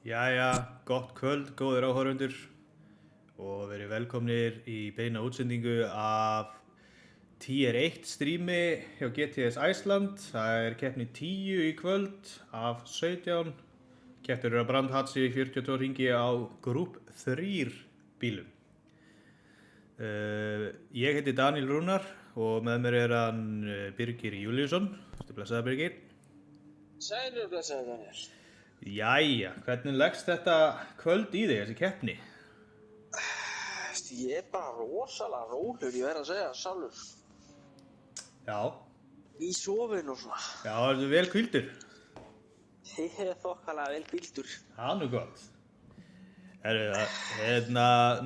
Jæja, gott kvöld, góðir áhorfendur og verið velkomnir í beina útsendingu af Tier 1 strími hjá GTS Iceland. Það er keppni 10 í kvöld af 17. Kepptur eru að brandhatsi 42 ringi á Group 3 bílum. Ég heiti Daniel Rúnar og með mér er hann Birgir Júlíusson. Blessaður Birgir. Sælur blessaður Daniel. Jæja, hvernig leggst þetta kvöld í þig, þessi keppni? Ég er bara rosalega rólegur, ég verð að segja sjálfur. Já. Í sofinu og svona. Já, ertu vel hvíldur? Ég er þokkalega vel hvíldur. Það er nú gott.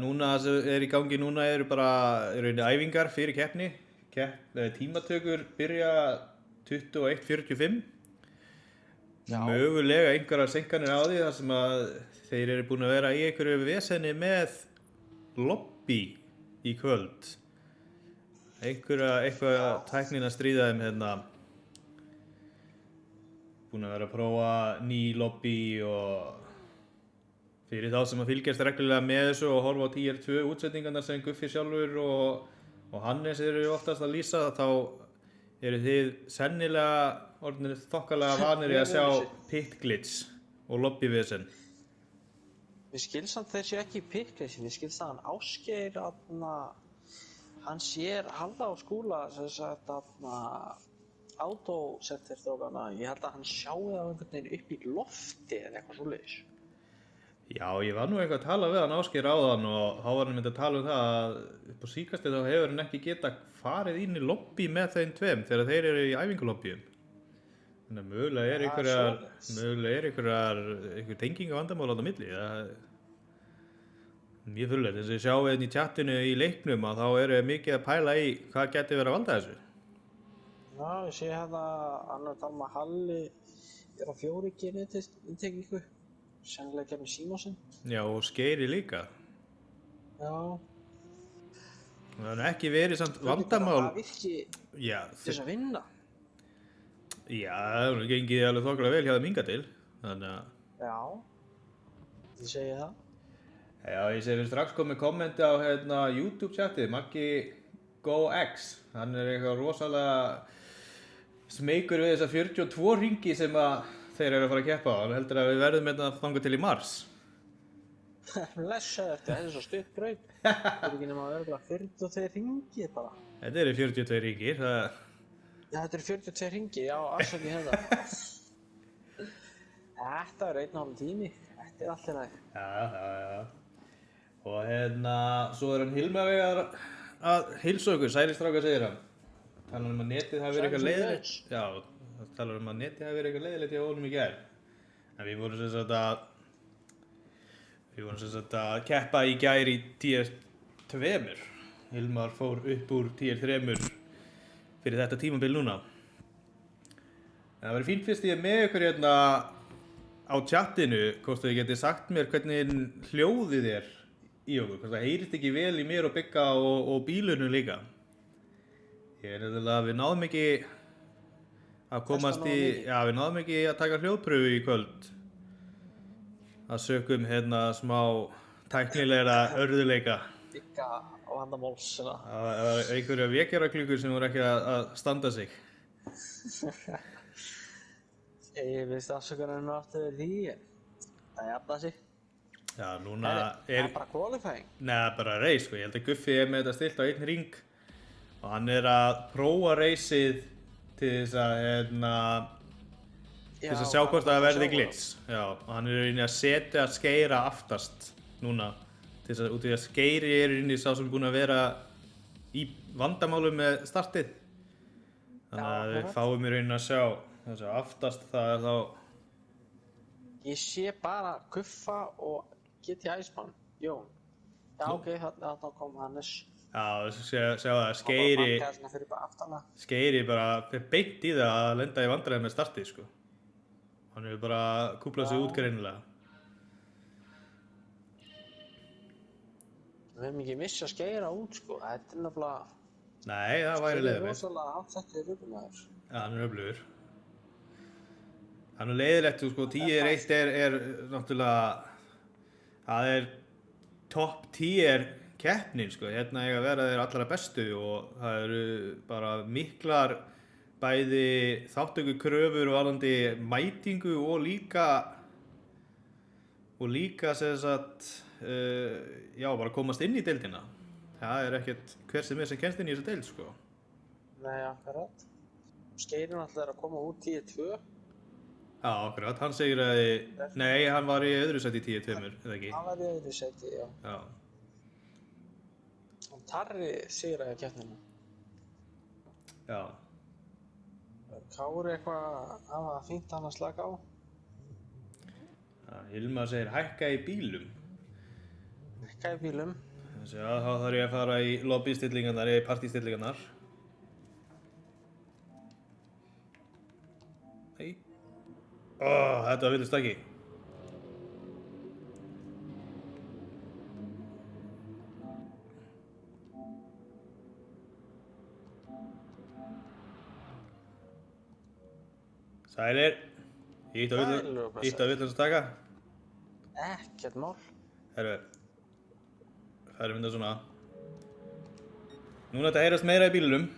Núna sem er í gangi núna eru bara æfingar fyrir keppni. Tímatökur byrja 21:45. Já. Mögulega einhverjar seinkanir á því þar sem að þeir eru búin að vera í einhverju vesenni með lobby í kvöld. Eitthvað tæknin að stríða þeim hérna. Búin að vera að prófa ný lobby og fyrir þá sem að fylgjast reglulega með þessu og horfa á Tier 2 útsendingarnar sem Guffi sjálfur og Hannes eru oftast að lýsa, þá eru þið sennilega orðnir þokkalega vanir í að sjá pit glitch og lobbyvesen. Mér skilst samt þeir séu ekki í pitglitchi, mér skilst það hann Ásgeir hann sér halda á skúla sem sagt autocenter-strókana. Ég held að hann sjái það einhvern veginn upp í lofti eða eitthvað svoleiðis. Já, ég var nú eitthvað að tala við hann Ásgeir áðan og þá var hann myndið að tala um það að upp á síkasti þá hefur hann ekki getað farið inn í lobby með þeim tveim þegar þeir eru í æfingulobbyum. Þannig að mögulega er einhver tenging á vandamál á það milli. Það er mjög fullert. Þess að ég sjá hérna í chatinu í leiknum að þá eru mikið að pæla í hvað geti verið að valda þessu. Já, ég sé hérna annar talma Halli er á 4 innteikingu. Sennilega kemur Símósson. Já, og Skeiri líka. Já. Það er ekki verið samt vandamál. Það virki til þess að vinna. Já, það er gengið alveg þokkalega vel hjá þeim hingað til. Þannig að... Já, ég segi það. Já, ég sé við strax komið kommenti á YouTube-chatið, Maggi GoX. Hann er eitthvað rosalega smeykur við þessa 42 ringi sem að þeir eru að fara að keppa á. Hann heldur að við verðum þangað til í mars. Blessaður, þetta er svo stutt braut. Það er ekki nema að vera bara 42 ringir bara. Þetta eru 42 ringir, það... Já, þetta eru 42 ringir, já, afsakið þetta. Þetta er 1,5 tími, þetta er allt í lagi. Já. Og svo er hann Hilmavegar að heilsa okkur, sælistráka segir hann. Talar um að netið hafi verið eitthvað leiðilegt. Já, talar um að netið hafi verið eitthvað leiðilegt hjá honum í gær. En við vorum sem sagt að keppa í gær í Tier 2. Hilmar fór upp úr Tier 3 fyrir þetta tímabil núna. En það væri fínt fyrst ég með ykkur hérna á chatinu, hvort þið getið sagt mér hvernig hljóðið er í okkur. Hvort það heyrist ekki vel í mér og Bigga og bílunum líka. Ég er nefnilega að við náðum ekki að komast í, já við náðum ekki að taka hljóðpröfu í kvöld. Það sökum smá tæknilegra örðuleika. Bigga og vandamálsina. Það var einhverja vekjaraklukkur sem voru ekki að standa sig. Ég veist afsökunarinn aftur því, það jafna sig. Já, núna Það er bara qualifying. Nei, bara race sko. Ég held að Guffi er með þetta stilt á einn ring og hann er að prófa raceið til þess að til þess að sjá hvort það verði glitch. Já, og hann er að setja Skeira aftast núna til þess að Skeiri er sá sem búinn að vera í vandamálum með startið. Þannig að við fáum í rauninni að sjá þess að aftast það er þá... Ég sé bara Guffa og GT Iceman, Jón. Já, ok, þarna kom Hannes. Já, sjá það, Skeiri bara fer beint í það að lenda í vandræðum með startið sko. Hann hefur bara kúplað sig út greinilega. Við höfum ekki missað Skeira út sko, þetta er nefnilega... Nei, það væri leiðilegt. Skeiri er rosalega afsettir ruglaður. Já, hann er öflugur. Það er nú leiðilegt, sko, 10-1 er náttúrulega, það er topp 10 keppnin, sko, hérna eiga að vera þeir allra bestu og það eru bara miklar bæði þáttöku kröfur varðandi mætingu og líka sem sagt, já, bara komast inn í deildina. Það er ekkert hver sem kemst inn í þessa deild, sko. Nei, akkurat. Skeirin alltaf að koma út 10-2. Já, akkurat, hann segir að, nei, hann var í öðru sæti í 10-2, eða ekki? Hann var í öðru sæti, já. Já. Og Tarri sigraði keppnina. Já. Kári eitthvað að fínt hann að slaka á. Já, Hilmar segir hækka í bílum. Hækka í bílum. Þessi, já, þá þarf ég að fara í lobbystillingarnar, í partystillingarnar. Nei. Þetta var villust ekki. Sælir. Ítt á villust taka. Ekkert mál. Herru. Færum þetta svona. Núna þetta heyrast meira í bílunum.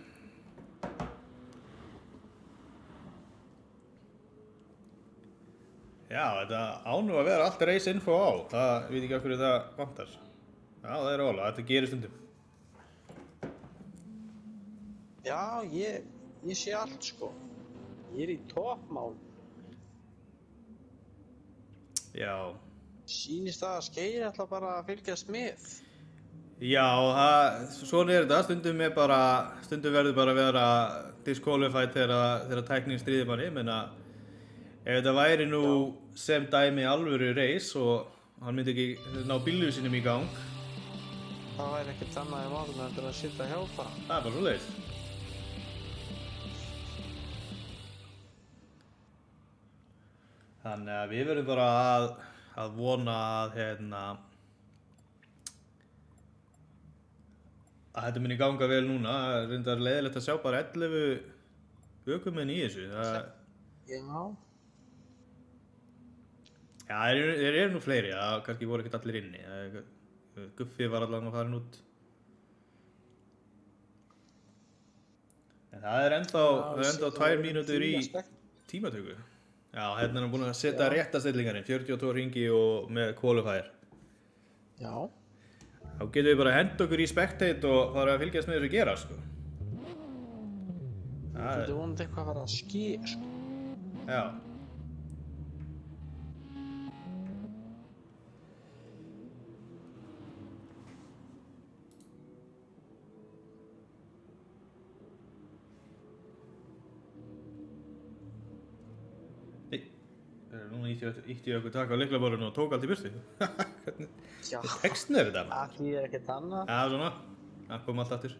Já, þetta á nú að vera allt race info á. Það veit ekki af hverju það vantar. Já, það er ólega. Þetta gerir stundum. Já, ég sé allt, sko. Ég er í toppmál. Já. Sýnist það að Skeir ætla bara að fylgjast með. Já, svona er þetta. Stundum verður bara að vera disqualified þegar tæknin stríðir manni. Menna, ef þetta væri nú sem dæmi alvöru race og hann myndi ekki ná bílnum sínum í gang. Það væri ekkert annað í málum en að sitja hjá það. Það er bara svoleiðis. Þannig að við verðum bara að vona að þetta muni ganga vel núna. Það er reyndar leiðilegt að sjá bara 11 ökumenn í þessu. Já. Já, þeir eru nú fleiri, það kannski voru ekkert allir inni. Guffi var allan að fara út. En það er ennþá 2 mínútur í tímatöku. Já, hérna er hann búinn að setja réttastillingarinn, 42 hringi og með qualifier. Já. Þá getum við bara að henda okkur í spectate og fara að fylgjast með þessu gera, sko. Það getur vonandi eitthvað að fara að ski, sko. Já. Núna ítti ég okkur taka á lyklaborðinu og tók allt í burtu. Hvernig textin er þetta? Það þýðir ekkert annað. Já, svona. Það kom allt aftur.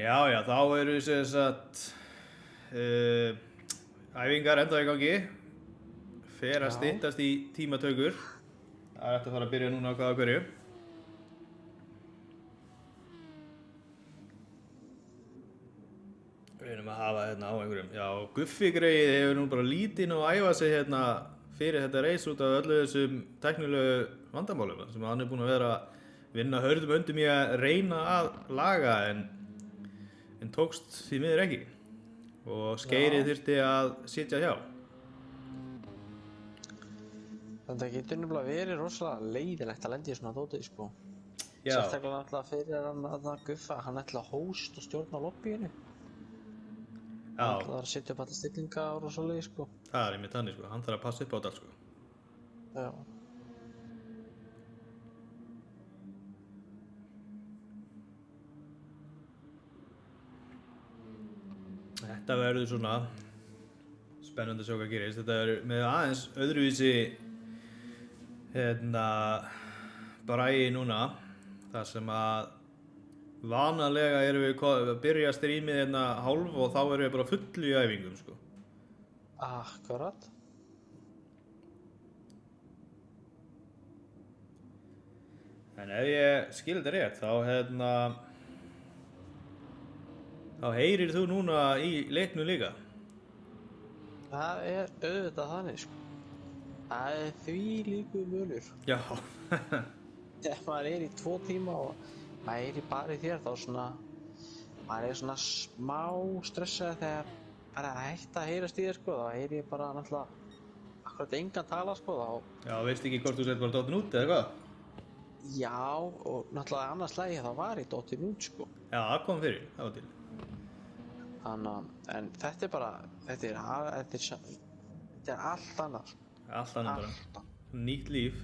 Já, þá eru sem sagt æfingar enda í gangi. Fer að styttast í tímatökur. Það er eftir að fara að byrja núna á hvaða hverju. Reynum að hafa hérna á einhverjum. Já, Guffi greið hefur nú bara lítinn og æfa sig hérna fyrir þetta race út af öllu þessum teknilegu vandamálum sem hann er búinn að vera að vinna hörðum höndum í að reyna að laga en tókst því miður ekki. Og Skeirið þurfti að sitja hjá. Þetta getur nefnilega verið rosalega leiðilegt að lenda í svona dótið, sko. Já. Sérstaklega alltaf fyrir hann að Guffa, hann ætla að hóst og stjórna lobbyinu. Já. Hann ætla að setja upp alltaf stillingar og svoleiðis, sko. Það er einmitt þannig, sko. Hann þarf að passa upp á þetta, sko. Já. Þetta verður svona spennandi að sjá hvað gerist. Þetta er með aðeins öðruvísi bragi núna þar sem að vanalega erum við að byrja strímið hálf og þá erum við bara fullu í æfingum, sko. Akkurat. En ef ég skil þetta rétt þá þá heyrir þú núna í leiknum líka. Það er auðvitað þannig, sko. Það er því líku munur. Já. Þegar maður er í 2 tíma og maður er bara í þér, þá svona, maður er svona smá stressað þegar bara hægt að heyrast í þér, sko. Þá heyri ég bara náttúrulega akkurat engan tala, sko. Já, veist ekki hvort þú sett bara dottin út eða hvað? Já, og náttúrulega annars lagi þá var ég dottin út, sko. Já, það kom fyrir, það var til. Þannig að, en þetta er bara, þetta er allt annað. Allt annað bara. Alltaf. Nýtt líf.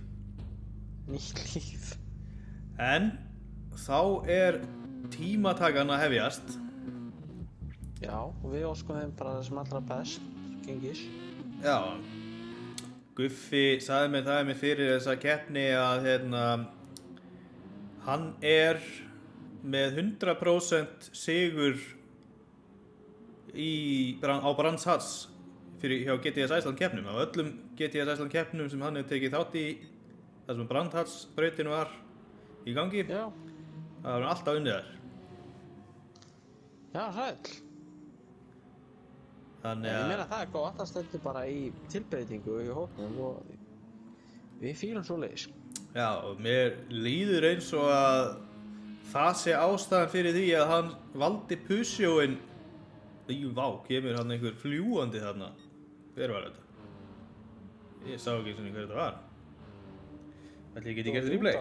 Nýtt líf. En þá er tímatakan að hefjast. Já, og við óskum þeim bara það sem allra best, gengis. Já. Guffi sagði mér það fyrir þessa keppni að hann er með 100% sigur á Brands Hatch hjá GTS Iceland keppnum. Af öllum GTS Iceland keppnum sem hann hefur tekið þátt í, þar sem Brands Hatch brautin var í gangi, Já. það var hann alltaf unnið þar. Já, sæll. Þannig Ég að meina það er gott að stendur bara í tilbreytingu í hópnum og við fýlum svoleiðis. já, og mér líður eins og að það sé ástæðan fyrir því að hann valdi Peugeotin. Vá, kemur hann einhver fljúandi þarna. Hver var þetta? Ég sá ekki svona hver þetta var. Ætli ég geti gert replay?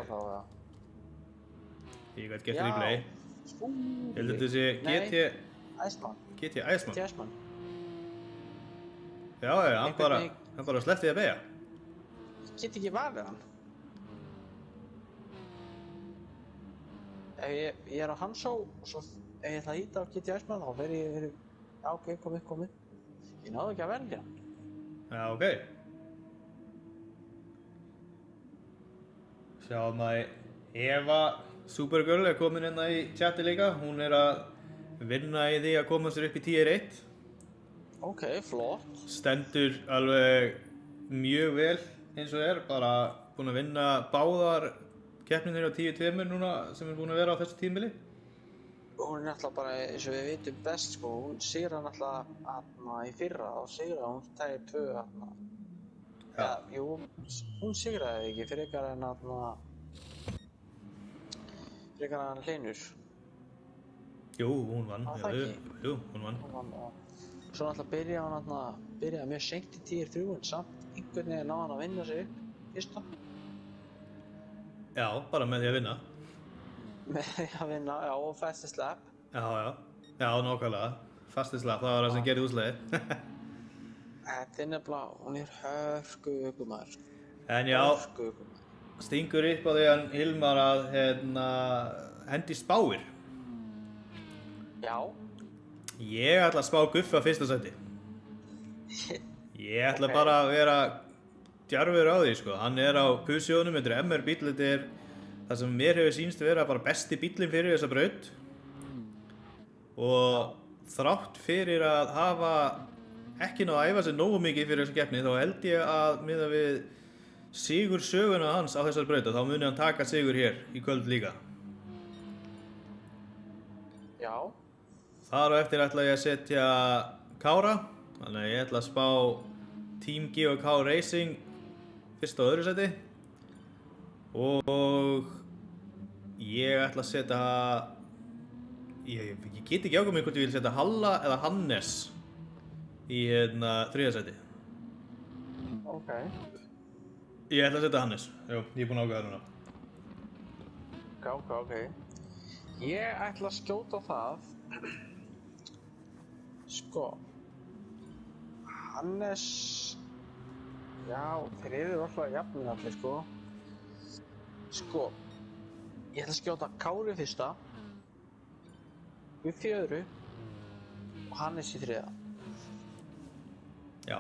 Ég gæti gert replay. Ég held að þetta sé GT Iceman. Iceman. Já, hann bara sleppti að beygja. Ég get ekki varðið hann. Ef ég er á Hansó og svo ef ég ætla að hýta á GT Iceman þá fer ég já, ok, komið. Ég náðu ekki að velja. Já, ok. Sjáum að Eva Supergirl er komin hérna í chati líka. Hún er að vinna í því að koma sér upp í tier 1. Ok, flott. Stendur alveg mjög vel eins og bara búin að vinna báðar keppninir á 10-2 núna sem er búin að vera á þessu tímabili. Hún er náttúrulega bara eins og við vitum best, sko. Hún sigra náttúrulega í fyrra og sigra hún tægir 2 Já. Jú, hún sigraði ekki frekar en Hlynur. Jú, hún vann. Það ekki? Jú, hún vann. Hún vann og svo náttúrulega byrjaði mjög seint í tier 3 en samt einhvern veginn náði hann að vinna sig upp fyrsta. Já, bara með því að vinna. Með því að vinna, já, og fastest lap. Já, nákvæmlega. Fastest lap, það var það sem gerði úrsliðið. Þetta er nefnilega, hún er hörku ökumaður. En já, Hörku ökumaður. stingur upp á því hann Hilmar að hendi spáir. Já. Ég ætla að spá Guffa fyrsta sæti. Ég ætla bara að vera djarfur á því, sko. Hann er á Peugeotunum, þetta er MR bíll, þetta er það sem mér hefur sýnst vera bara besti bíllinn fyrir þessa braut. Og þrátt fyrir að hafa ekki náð að æfa sig nógu mikið fyrir þessa keppni, þá held ég að miðað við sigur söguna hans á þessar braut, þá muni hann taka sigur hér í kvöld líka. Já. Þar á eftir ætla ég að setja Kára, þannig að ég ætla að spá Team G&K Racing fyrsta og öðru seti. Og ég ætla að setja, ég get ekki ákveðið mig hvort ég vil setja Halla eða Hannes í þriðja seti. Ok. Ég ætla að setja Hannes, jú, ég er búinn að ákveða það núna. Ok. Ég ætla að skjóta á það. Sko. Hannes. Já, þeir eru alltaf jafnir allir, sko. Sko. Ég ætla að skjóta Kári fyrsta. Guffi í öðru. Og Hannes í þriðja. Já.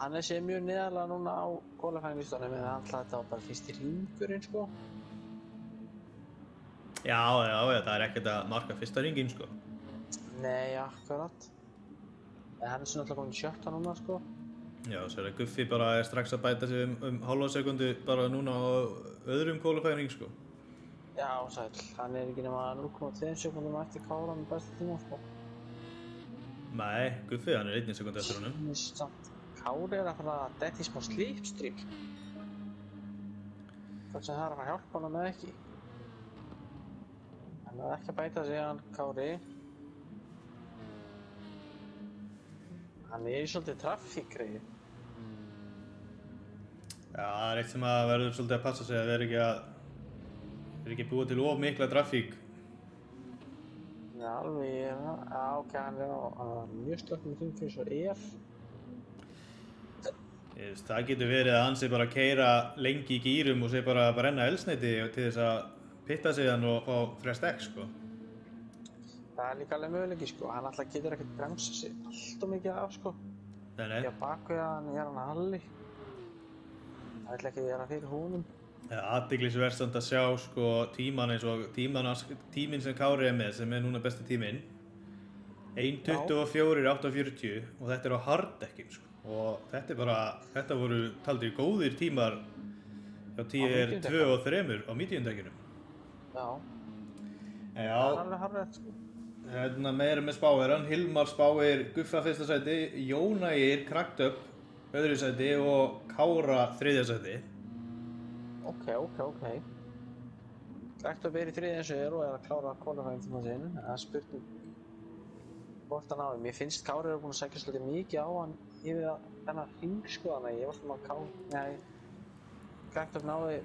Hannes er mjög neðarlega núna á qualifying-listanum en alltaf þetta var bara fyrsti hringurinn, sko. Já, það er ekkert að marka fyrsta hringinn, sko. Nei, akkurat. En Hannes er náttúrulega komin í 7. núna, sko. Já, svo er að Guffi bara er strax að bæta sig um hálfa sekundu bara núna á öðrum qualifying, sko. Já, sæll. Hann er ekki nema 0,2 sekúndum eftir Kára með besta tíma, sko. Nei, Guffi, hann er 1 sekúndu eftir honum. Samt, Kári er að fara að detti í smá slipstream. Hvort sem það er að fara að hjálpa honum eða ekki. Hann er ekki að bæta sig hann, Kári. Hann er í svolítið traffíkgreið. Já, það er eitt sem að verður svolítið að passa sig að vera ekki búið til of mikla trafík. Já, alveg, já, ok, hann er á mjög slökkum hring eins og Það getur verið að hann sé bara að keyra lengi í gýrum og sé bara að brenna eldsneyti til þess að pitta sig hann og fá frest X, sko. Það er líka alveg möguleiki, sko. Hann alltaf getur ekkert bremsa sig alltof mikið af, sko. Nei. Því að bakvið hann er hann Halli. Það vill ekki vera fyrir honum. Það er athyglisvert að sjá, sko, tíman eins og tíminn sem Kári er með, sem er núna besti tíminn. 1:24:48 og þetta er á hardekkim, sko. Og þetta voru taldir góðir tímar hjá Tier 2 og 3 á mediumdekkinum. Já. Já. Það er alveg harðið, sko. Hérna meira með spáeran, Hilmar spáir Guffa 1. sæti, Jónægir Cracked Up 2. sæti og Kára 3. sæti. Ok. Cracked Up í 3. eins og og er að klára qualifying tíma sinn. Það er spurning hvort hann á því. Mér finnst Kári búinn að sækja svolítið mikið á hann yfir þennan hring, sko, þannig að ég var svona að Cracked Up náði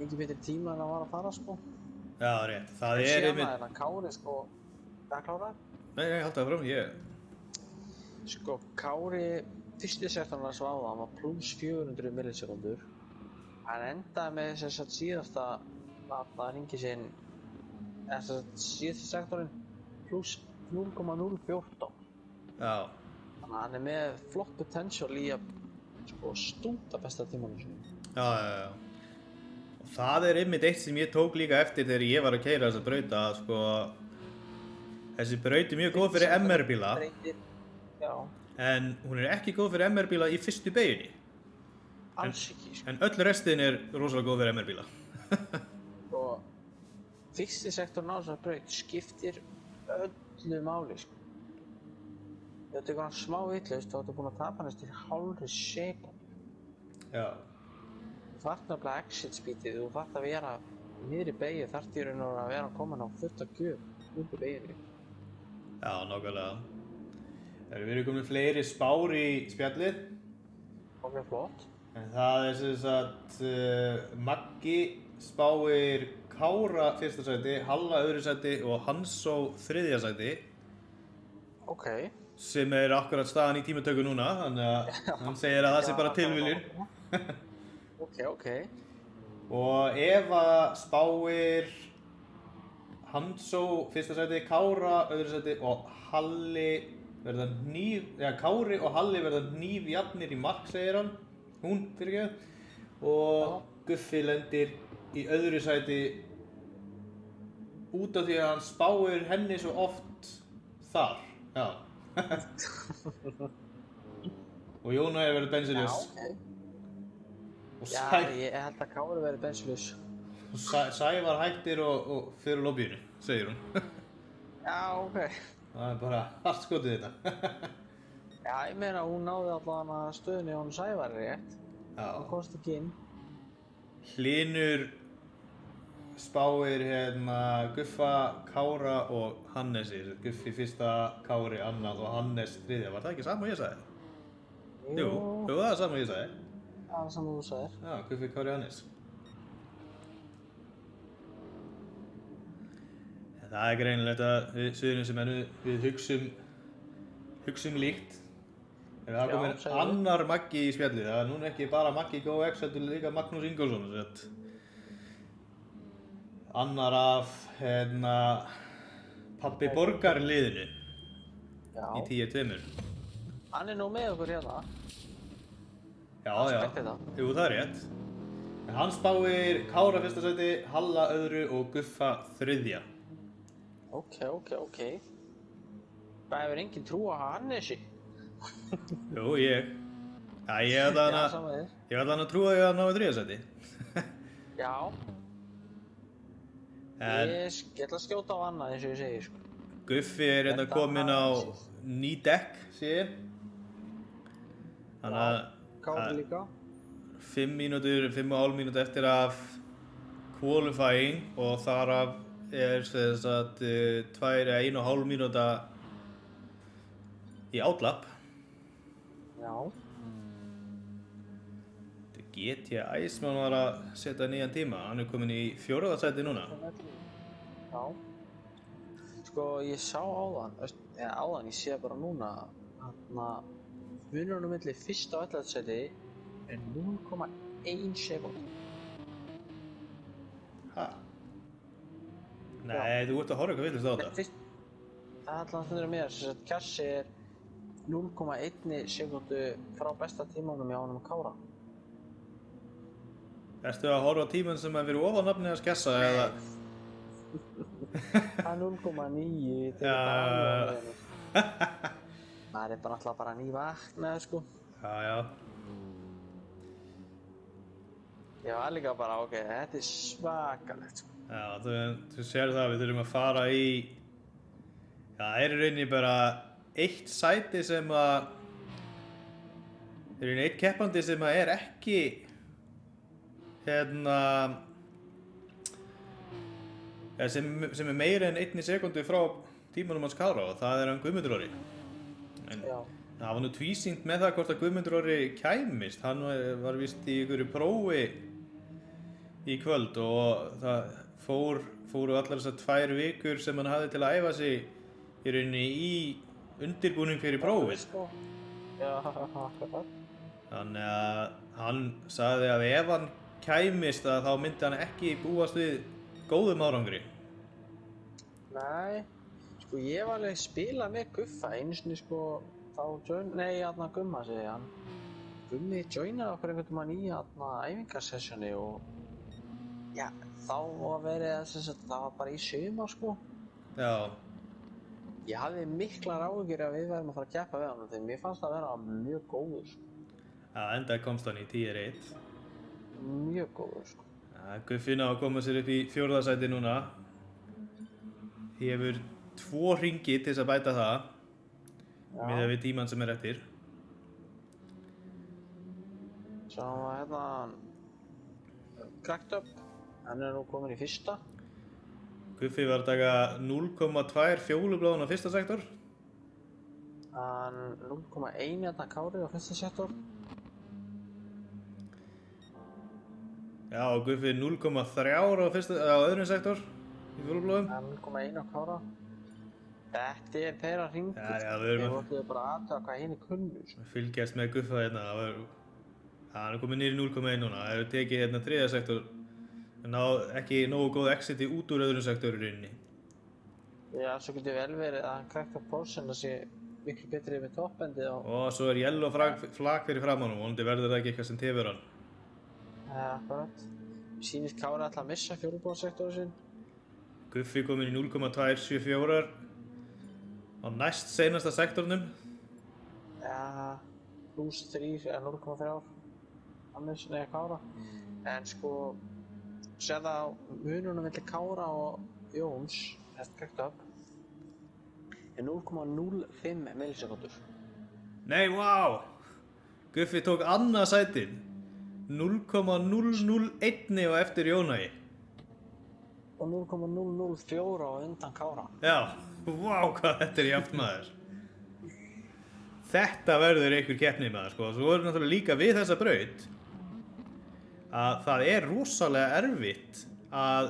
mikið betri tíma en hann var að fara, sko. Já, rétt. Það er einmitt. Síðan að Kári, sko, hvað klára? Nei, halda það frá, Sko, Kári, fyrsti sektorinn að sváða, hann var pluss 400 millisekundur. Hann endaði með þess að síðasta hringi sinn, síðasta sektorinn, pluss 0,014. Já. Þannig að hann er með flott potential í að, sko, stúta besta tímanum sinni. Já. Og það er einmitt eitt sem ég tók líka eftir þegar ég var að keyra þessa brauta, sko, þessi braut er mjög góð fyrir MR-bíla, en hún er ekki góð fyrir MR-bíla í fyrstu beygjunni. Alls ekki, sko. En öll restin er rosalega góð fyrir MR-bíla. Og fyrsti sektorinn á þessari braut skiptir öllu máli, sko. Ef þú tekur hann smá vitlaust, þá ertu búinn að tapa næstum hálfri sekúndu. Já. Þú þarft nefnilega exit speedið, þú þarft að vera niðri beygju, þarft í raun og að vera komin á fulla gjöf undir beygjunni. Já, nákvæmlega. Við erum komin fleiri spár í spjallið. Ok, flott. En það er sem sagt Maggi spáir Kára 1. sæti, Halla 2. sæti og Hansó 3. sæti. Ok. Sem er akkurat staðan í tímatöku núna, þannig að hann segir að það sé bara tilviljun. Ok. Og Eva spáir Hansó 1. sæti, Kára 2. sæti og Halli verða Kári og Halli verða hnífjafnir í mark, segir hann. Hún, fyrirgefðu. Og Guffi lendir í 2. sæti út af því að hann spáir henni svo oft þar. Já. Og Jónægir verður bensinljós. Já, ég held að Kári verður bensinljós. Og Sævar hættir og fyrir lobbyinu, segir hún. Já, ok. Það er bara hart skotið þetta. Já, ég meina hún náði allavega stöðunni á hún Sævari rétt. Já. Hún komst ekki inn. Hlynur spáir Guffa, Kára og Hannesi. Guffi 1., Kári 2. og Hannes 3. Var það ekki sama og ég sagði? Jú, það er sama og ég sagði. Já, það er sama og þú sagðir. Já, Guffi, Kári, Hannes. Það er greinilegt að við Suðurnesjamenn, við hugsum líkt. Það er komin annar Maggi í spjallið. Það er núna ekki bara Maggi GoX, þetta er líka Magnús Ingólfsson. Annar af Pabbi Borgar liðinu í Tier 2. Hann er nú með okkur hérna. Já. Jú, það er rétt. En hann spáir Kára 1. sæti, Halla 2. og Guffa 3. Ok. Það hefur engin trú á Hannesi. Jú, ég. Já, ég ætla hann að trúa því að hann náði 3. sæti. Já. En Ég ætla að skjóta á annað eins og ég segi, sko. Guffi er hérna Þetta kominn á hafi séð. ný dekk, sé ég. Þannig að Kári líka. 5 mínútur, 5,5 mínútur eftir af qualifying og þar af er sem sagt 2 eða 1,5 mínúta í outlap. Já. GT Iceman var að setja nýjan tíma, hann er komin í 4. sæti núna. Já. Sko, ég sá áðan, ég sé bara núna, munurinn milli fyrsta og 11. sæti er 0,1 sekúnd. Ha? Nei, þú ert að horfa eitthvað villust á þetta. Það er allan stundur mér, þess að Kjassi er 0,1 sekúndu frá besta tímanum hjá honum Kára. Ertu að horfa á tímann sem er fyrir ofan nafnið að skessa eða? Það er 0,9 til Já. maður er bara alltaf bara nývaknaður, sko. Já. Ég var líka bara, ok, þetta er svakalegt, sko. Já, þú sér það, við þurfum að fara í, það er í rauninni bara eitt sæti sem að, það er í rauninni eitt keppandi sem að er ekki, sem er meira en 1 sekundu frá tímanum hans Kára og það er hann Guðmundur Orri. En Já. það var nú tvísýnt með það hvort að Guðmundur Orri kæmist, hann var víst í einhverju prófi í kvöld og það fóru allar þessar 2 vikur sem hann hafði til að æfa sig í rauninni í undirbúning fyrir prófið. Já, akkurat. Þannig að hann sagði að ef hann kæmist að þá myndi hann ekki búast við góðum árangri. Nei, sko ég var alveg að spila með Guffa einu sinni, sko, Gumma segi hann. Gummi joinaði okkur einhvern veginn í æfingarsessjoni og já, þá var verið að það var bara í sumar, sko. Já. Ég hafði miklar áhyggjur að við værum að fara að keppa við hann, því mér fannst það að vera mjög góður, sko. Já, enda komst hann í tier 1. Mjög góður, sko. Já, Guffi ná að koma sér upp í 4. sæti núna. Hefur 2 hringi til þess að bæta það, miðað við tímann sem er eftir. Svo Cracked Up, hann er nú komin í 1. Guffi var að taka 0,2 fjólubláðun á 1. sektor. Hann 0,1 Kári á 1. sektor. Já, og Guffi 0,3 á 2. sektor í fjólubláðum. Hann 0,1 Kára. Þetta er þeirra hringur. Já, við erum að Við bara aðtöða hvað hinn er kunnu, sko. fylgjast með Guffa hérna. Hann er komið niður í 0,1 núna. Það hefur tekið hérna 3. sektor. En ekki nógu góð exiti út úr 2. sektor í rauninni. Já, svo getur vel verið að Cracked Up Portion að sé miklu betri með toppendið og... Og svo er yellow flag fyrir framann og vonandi verður það ekki eitthvað sem tefur hann. Akkurat. Sýnist Kári alltaf að missa fjólubláðsektorinn sinn. Guffi kominn í 0,274 á næst seinasta sektornum. Já, plus 3 eða 0,3 annars neða Kára. En sko, sér það á mununum milli Kára og Jóns, þetta Cracked Up, er 0,05 millisekundur. Nei, vá! Guffi tók annað sætið. 0,001 á eftir Jónagi. Og 0,004 á undan Kára. Já, vá hvað þetta er jafnt maður. Þetta verður einhver keppni maður, sko. Svo er náttúrulega líka við þessa braut að það er rosalega erfitt að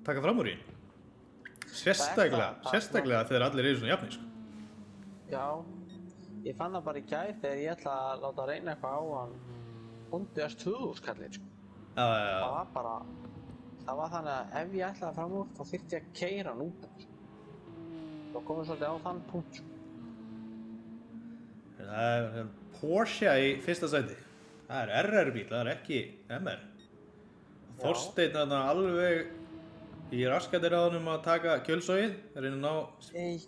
taka fram úr í. Sérstaklega þegar allir eru svona jafnir, sko. Já, ég fann það bara í gær þegar ég ætla að láta reyna eitthvað á hann Hondi S2000 kallinn, sko. Já. Það var þannig að ef ég ætlaði fram úr þá þyrfti ég að keyra hann út af, sko. Þá komum við svolítið á þann punkt, sko. Það er Porsche í 1. sæti. Það er RR-bíl, það er ekki MR. Þorsteinn þarna alveg í raskatir á honum að taka kjölsogið, reyna að ná...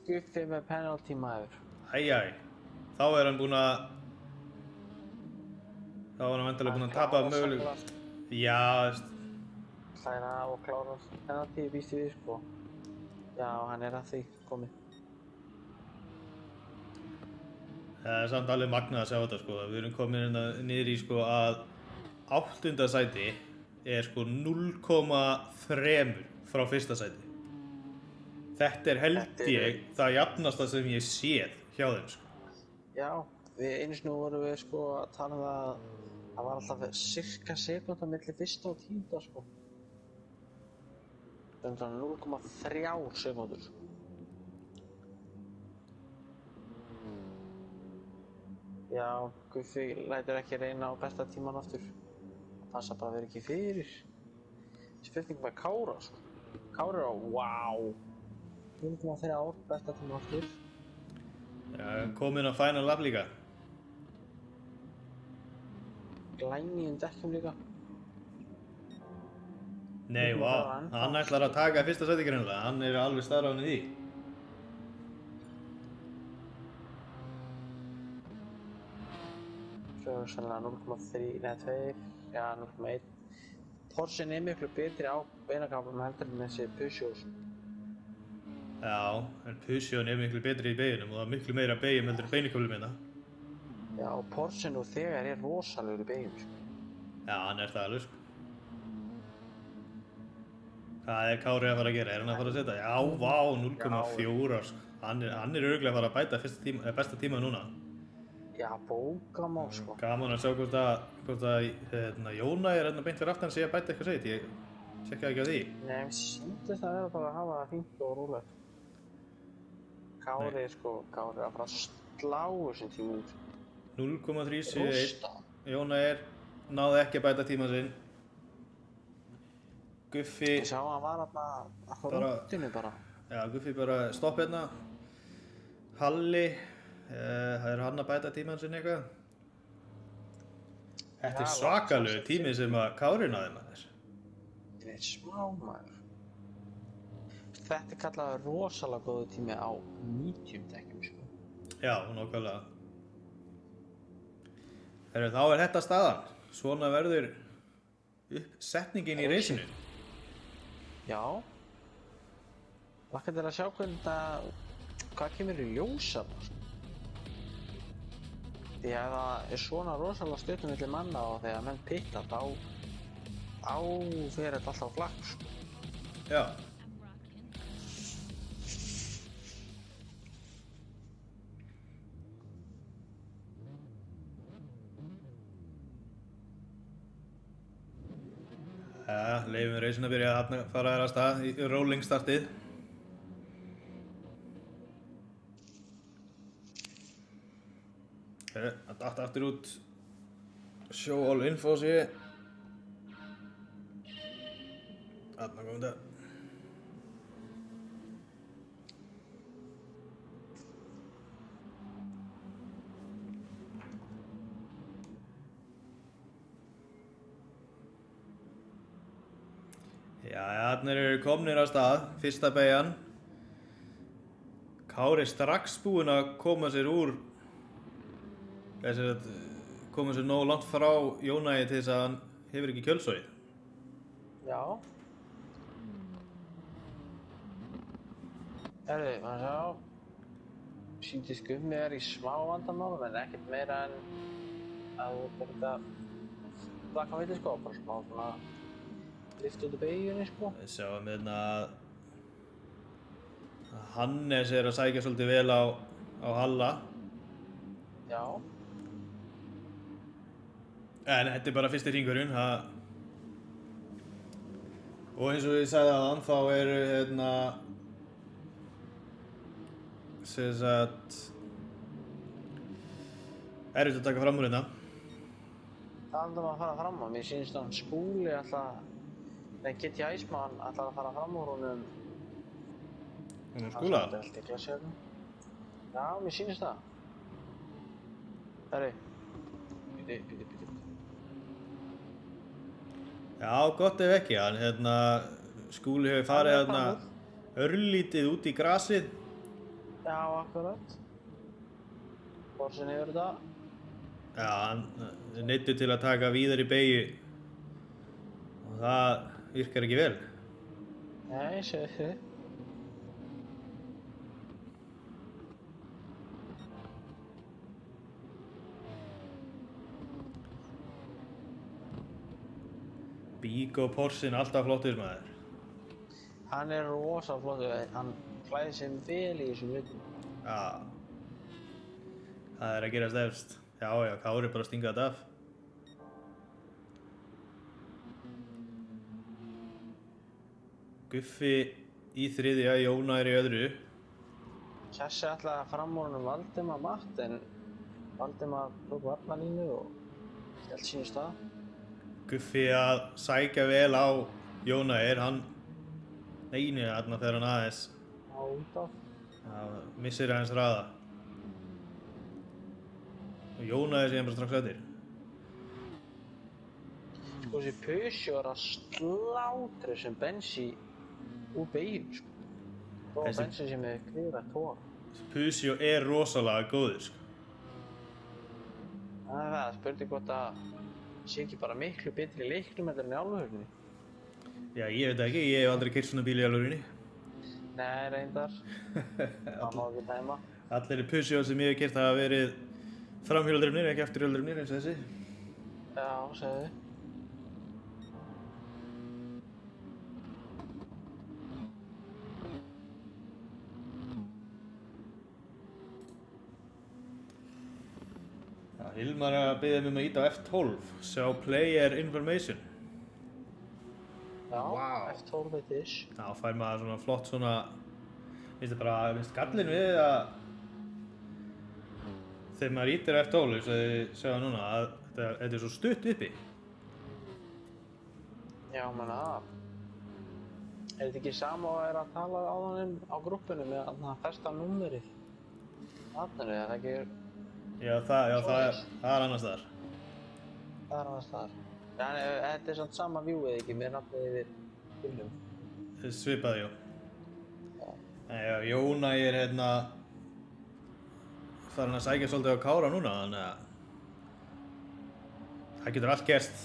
Guffi með penalty maður. Æjæj, þá er hann búinn að... Þá var hann vendarlega búinn að tapa möguleg... Já, ætlaði að og klára þennan tíu býst við sko. Já, hann að því komið. Það samt alveg magnað að sjá þetta sko. Við erum komin hérna niður í sko að 8. sæti sko 0,3 frá 1. sæti. Þetta held ég það jafnasta sem ég séð hjá þeim sko. Já, við einu sinni vorum við sko að tala að það var alltaf cirka sekúnda milli 1. og 10. sko. Það 0,3 sekúndur. Já, Guffi lætur ekki reyna á besta tíman aftur. Það passa bara að vera ekki fyrir. Spurning með Kára sko. Kára á, wow! 0,3 besta tíma aftur. Já, komin á final lap líka. Glænýjum dekkjum líka. Nei, vá, hann ætlar að taka 1. sæti greinilega, hann alveg staðráðinn í því. Svo sennilega 0,3, neða 2, já 0,1. Porschen miklu betri á beinakaflum heldur en þessi Peugeot. Já, en Peugeot miklu betri í beiginum og það miklu meira beigum heldur en beinuköflum hérna. Já, og Porschen nú þegar rosalegur í beigjum sko. Já, hann það alveg sko. Hvað Kári að fara að gera? Hann að fara að setja? Já, vá, 0,4 sko. Hann örugglega að fara að bæta besta tíma núna. Já, bókamál sko. Gaman að sjá hvort að Jóna hérna beint fyrir aftan sé að bæta eitthvað sveit. Ég tjekkaði ekki á því. Nei, mér sýndist að vera bara að hafa það fínt og rólegt. Kári að fara að slá þessum tíma út. 0,371. Jóna náði ekki að bæta tíma sinn. Guffi... Ég sá að hann var að rúntinu bara. Já, Guffi bara stopp hérna. Halli, það hann að bæta tíman sinn eitthvað. Þetta svakalegu tími sem að Kári náði maður. Þetta smá maður. Þetta kallaði rosalega góðu tími á 90 dekkjum sko. Já, nákvæmlega. Þá þetta staðan. Svona verður uppsetningin í reisinu. Já. Lakka til að sjá hvað kemur í ljós þarna sko. Því að það svona rosalega stutt milli manna og þegar menn pitta þá fer þetta alltaf á flakk sko. Já. Ja, leifum reisinu að byrja að fara þér að stað í rolling startið. Það datt aftur út show all info sé. Þarna kom þetta. Já, þarna komnir af stað, fyrsta beygjan. Kári strax búinn að koma sér úr, koma sér nógu langt frá Jónæi til þess að hann hefur ekki kjölsogið. Já. Herðu, maður sjá. Sýndist Gummi í smá vandamálum en ekkert meira en að þú þetta flakka á milli sko, bara smá svona lift út úr beygjunni sko. Við sjáum hérna að Hannes að sækja svolítið vel á Halla. Já. En þetta bara fyrsti hringurinn. Og eins og ég sagði áðan þá hérna sem sagt erfitt að taka fram úr hérna. Það andum að fara fram á. Mér sýnist að hann Skúli Nei, Kitty Æsmann ætlar að fara fram úr honum. Skúla? Það allt í klassi hérna. Já, mér sýnist það. Herri. Bíddu. Já, gott ef ekki. Hann Skúli hefur farið örlítið út í grasið. Já, akkurat. Borsin yfir þetta. Já, hann neyddur til að taka víðar í beygju. Og það virkar ekki vel. Nei, segðu þið. Bík og Porsin, alltaf flottur maður. Hann er rosa flottur, hann klæðir sig vel í þessum hlutum. Já. Það er að gerast efst. Já, Kári bara að stinga þetta af. Guffi í þriðja, Jóna er í öðru. Kjassi ætlaði fram úr honum Valdimar Matt, en Valdimar tók varnarlínu og stelti sínu stað. Guffi að sækja vel á Jóna hann neini þarna þegar hann aðeins Á út af. missir aðeins hraða. Og Jóna síðan bara strax eftir. Sko þessi Pussi var að slátra þessum Bensi úr beigju, sko. Og Þessi- Bensi sem er klifað tóra. Pusio er rosalega góður, sko. Það er það, spurning hvort að sé ekki bara miklu betri í leiknum heldur en í alvörunni. Já, ég veit ekki, ég hef aldrei keyrt svona bíl í alvörinni. Nei, reyndar. Það má ekki dæma. Allir Pusio sem ég hef keyrt hafa verið framhjóladrifnir, ekki afturhjóladrifnir eins og þessi. Já, segðu. Já, Hilmar er að biðja mig um að íta á F12, sjá player information. Já, Vá. F12 it-ish. Já, fær maður svona flott svona, minnst gallin við að þegar maður ítir á F12, eins og þið sjá núna, að þetta er svo stutt uppi. Já, menna það. Er þetta ekki sama og er að tala á þannig á grúppinu með að festa númerið? Þannig, er það ekki Já, það er annars þar. það er annars þar. En þetta er samt sama vjúið ekki með nafnið yfir bílnum. Svipaði, já. Já. Nei, já, Jóna er farin að sækja svolítið á Kára núna, þannig að það getur allt gerst.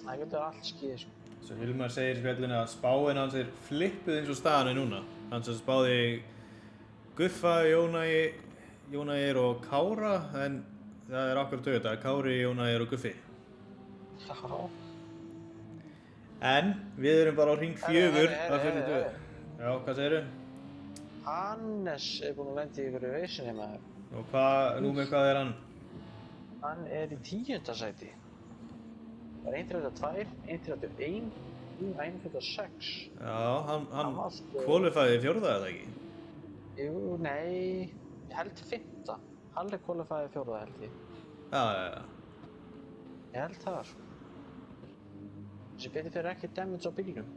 Það getur allt skýð, sko. Svo Hilmar segir í spjallinu að spáin hans er flippuð eins og staðan er núna. Hann sem spáði Guffa, Jónægir og Kára, en það er akkurat auðvitað, Kári, Jónægir og Guffi. Já. En við erum bara á hring 4 Herri, af 42. Já, hvað segirðu? Hannes er búinn að lenda í ykkur veisinni maður. Og hvað er hann? Hann er í 10. sæti. Það er 1.32, 1.31, 1.46. Já, hann Hann var sko- kvalifæði fjórða eða ekki? Jú, nei, ég held 5. Halli kvalifæði 4. held ég. Já. Ég held það, sko. Þessi betur fyrir ekki damage á bílnum.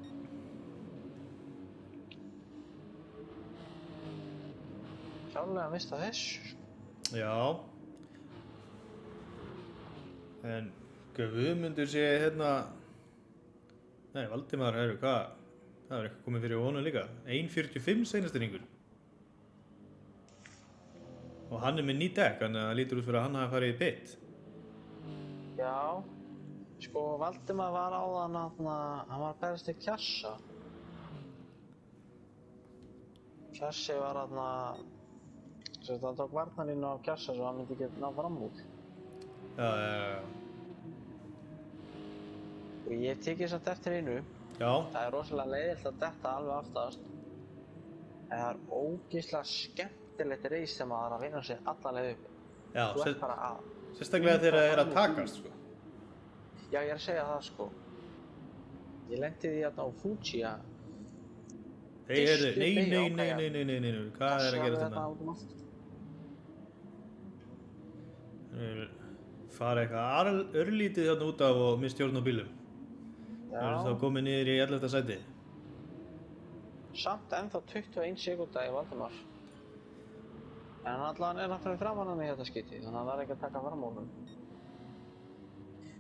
Klálega að mista þessu, sko. Já. En Guðmundur sé Nei, Valdimar, hvað? Það er eitthvað komið fyrir honum líka. 1.45 seinasti hringur. Og hann er með ný dekk, þannig að það lítur út fyrir að hann hafi farið í pit. Já, sko Valdimar var áðan hann var að berast til Kjassa. Kjassi var hann tók varnarlínu á Kjassa svo hann myndi ekki ná fram úr. Já. Og ég tekið samt eftir einu, Já, það er rosalega leiðilt að detta alveg aftast. En það er ógeðslega skemmtilegt reis sem að það er að vinna sig alla leið upp. já, Þú ert bara að sérstaklega þegar það er að takast, sko. Já, ég er að segja það, sko. Ég lendi því á Fuji að Hei, heyrðu, Fyrstu beygju, nei, hvað er að gera þetta? út um allt. Fara eitthvað örlítið þarna út af og mistjórn á bílum. Það er þá Já, komið niður í 11. sæti. samt ennþá 21 sekúnda í Valdimar. En hann allavega er náttúrulega framan hann í þetta skipti, þannig að það er ekki að taka fram á honum.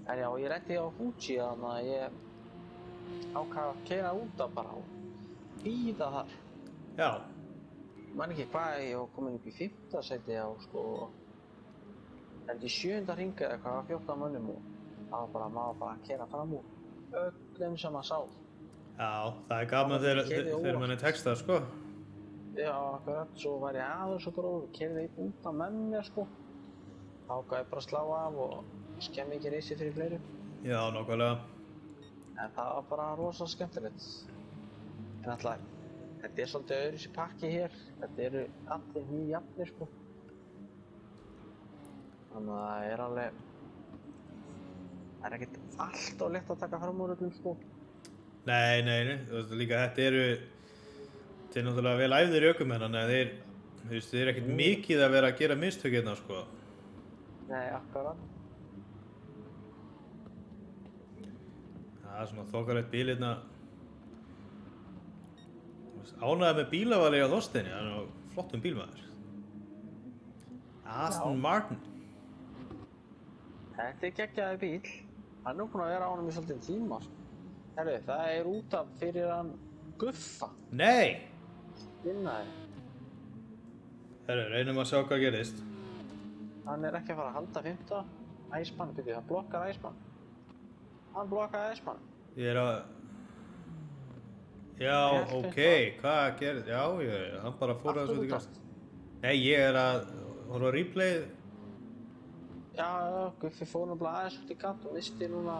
En já, ég lendi á Fuji þannig að ég ákvað að keyra út af bara og bíða þar. Já, Ég man ekki hvað, ég var komin upp í 5. sæti á sko held í 7. hring eða eitthvað af 14 mönnum og það var bara, maður bara að keyra fram úr öllum sem að sá. Já, það er gaman þegar mann er textað, sko. Já, akkurat, svo var ég aðeins svo gróður, keyrði einn út af með mér, sko. Þá gaf ég bara að slá af og skemmi ekki reisið fyrir fleiri. Já, nákvæmlega. En það var bara rosa skemmtilegt. En alltaf, þetta er svolítið öðruvísi pakki hér. Þetta eru allir mjög jafnir, sko. Þannig að það er alveg... Það er ekkert alltof létt að taka fram úr öllum, sko. Nei, þú veist líka þetta eru náttúrulega vel æfðir ökumenn, þannig að þeir eru ekkert mikið að vera að gera mistök hérna, sko. Nei, akkurat. Það er svona þokkalegt bíl hérna. Ánægður með bílavalið á Þorsteini, hann er flottum bílmaður. Aston Martin. Þetta er geggjaður bíl. Hann er nú búinn að vera á honum í svolítið tíma, sko. Herru, það er út af fyrir hann Guffa. Nei! Vinnaði. Herru, reynum að sjá hvað gerist. Hann er ekki að fara að halda 5. Æsmann, byrju, hann blokkar Æsmann. Hann blokkaði Æsmann. Ég er að... Já, ok, hvað gerist? Já, hann bara fór að þessu græst. Nei, ég er að horfa á replayið. Já, Guffi fór náttúrulega aðeins út í kant og misti núna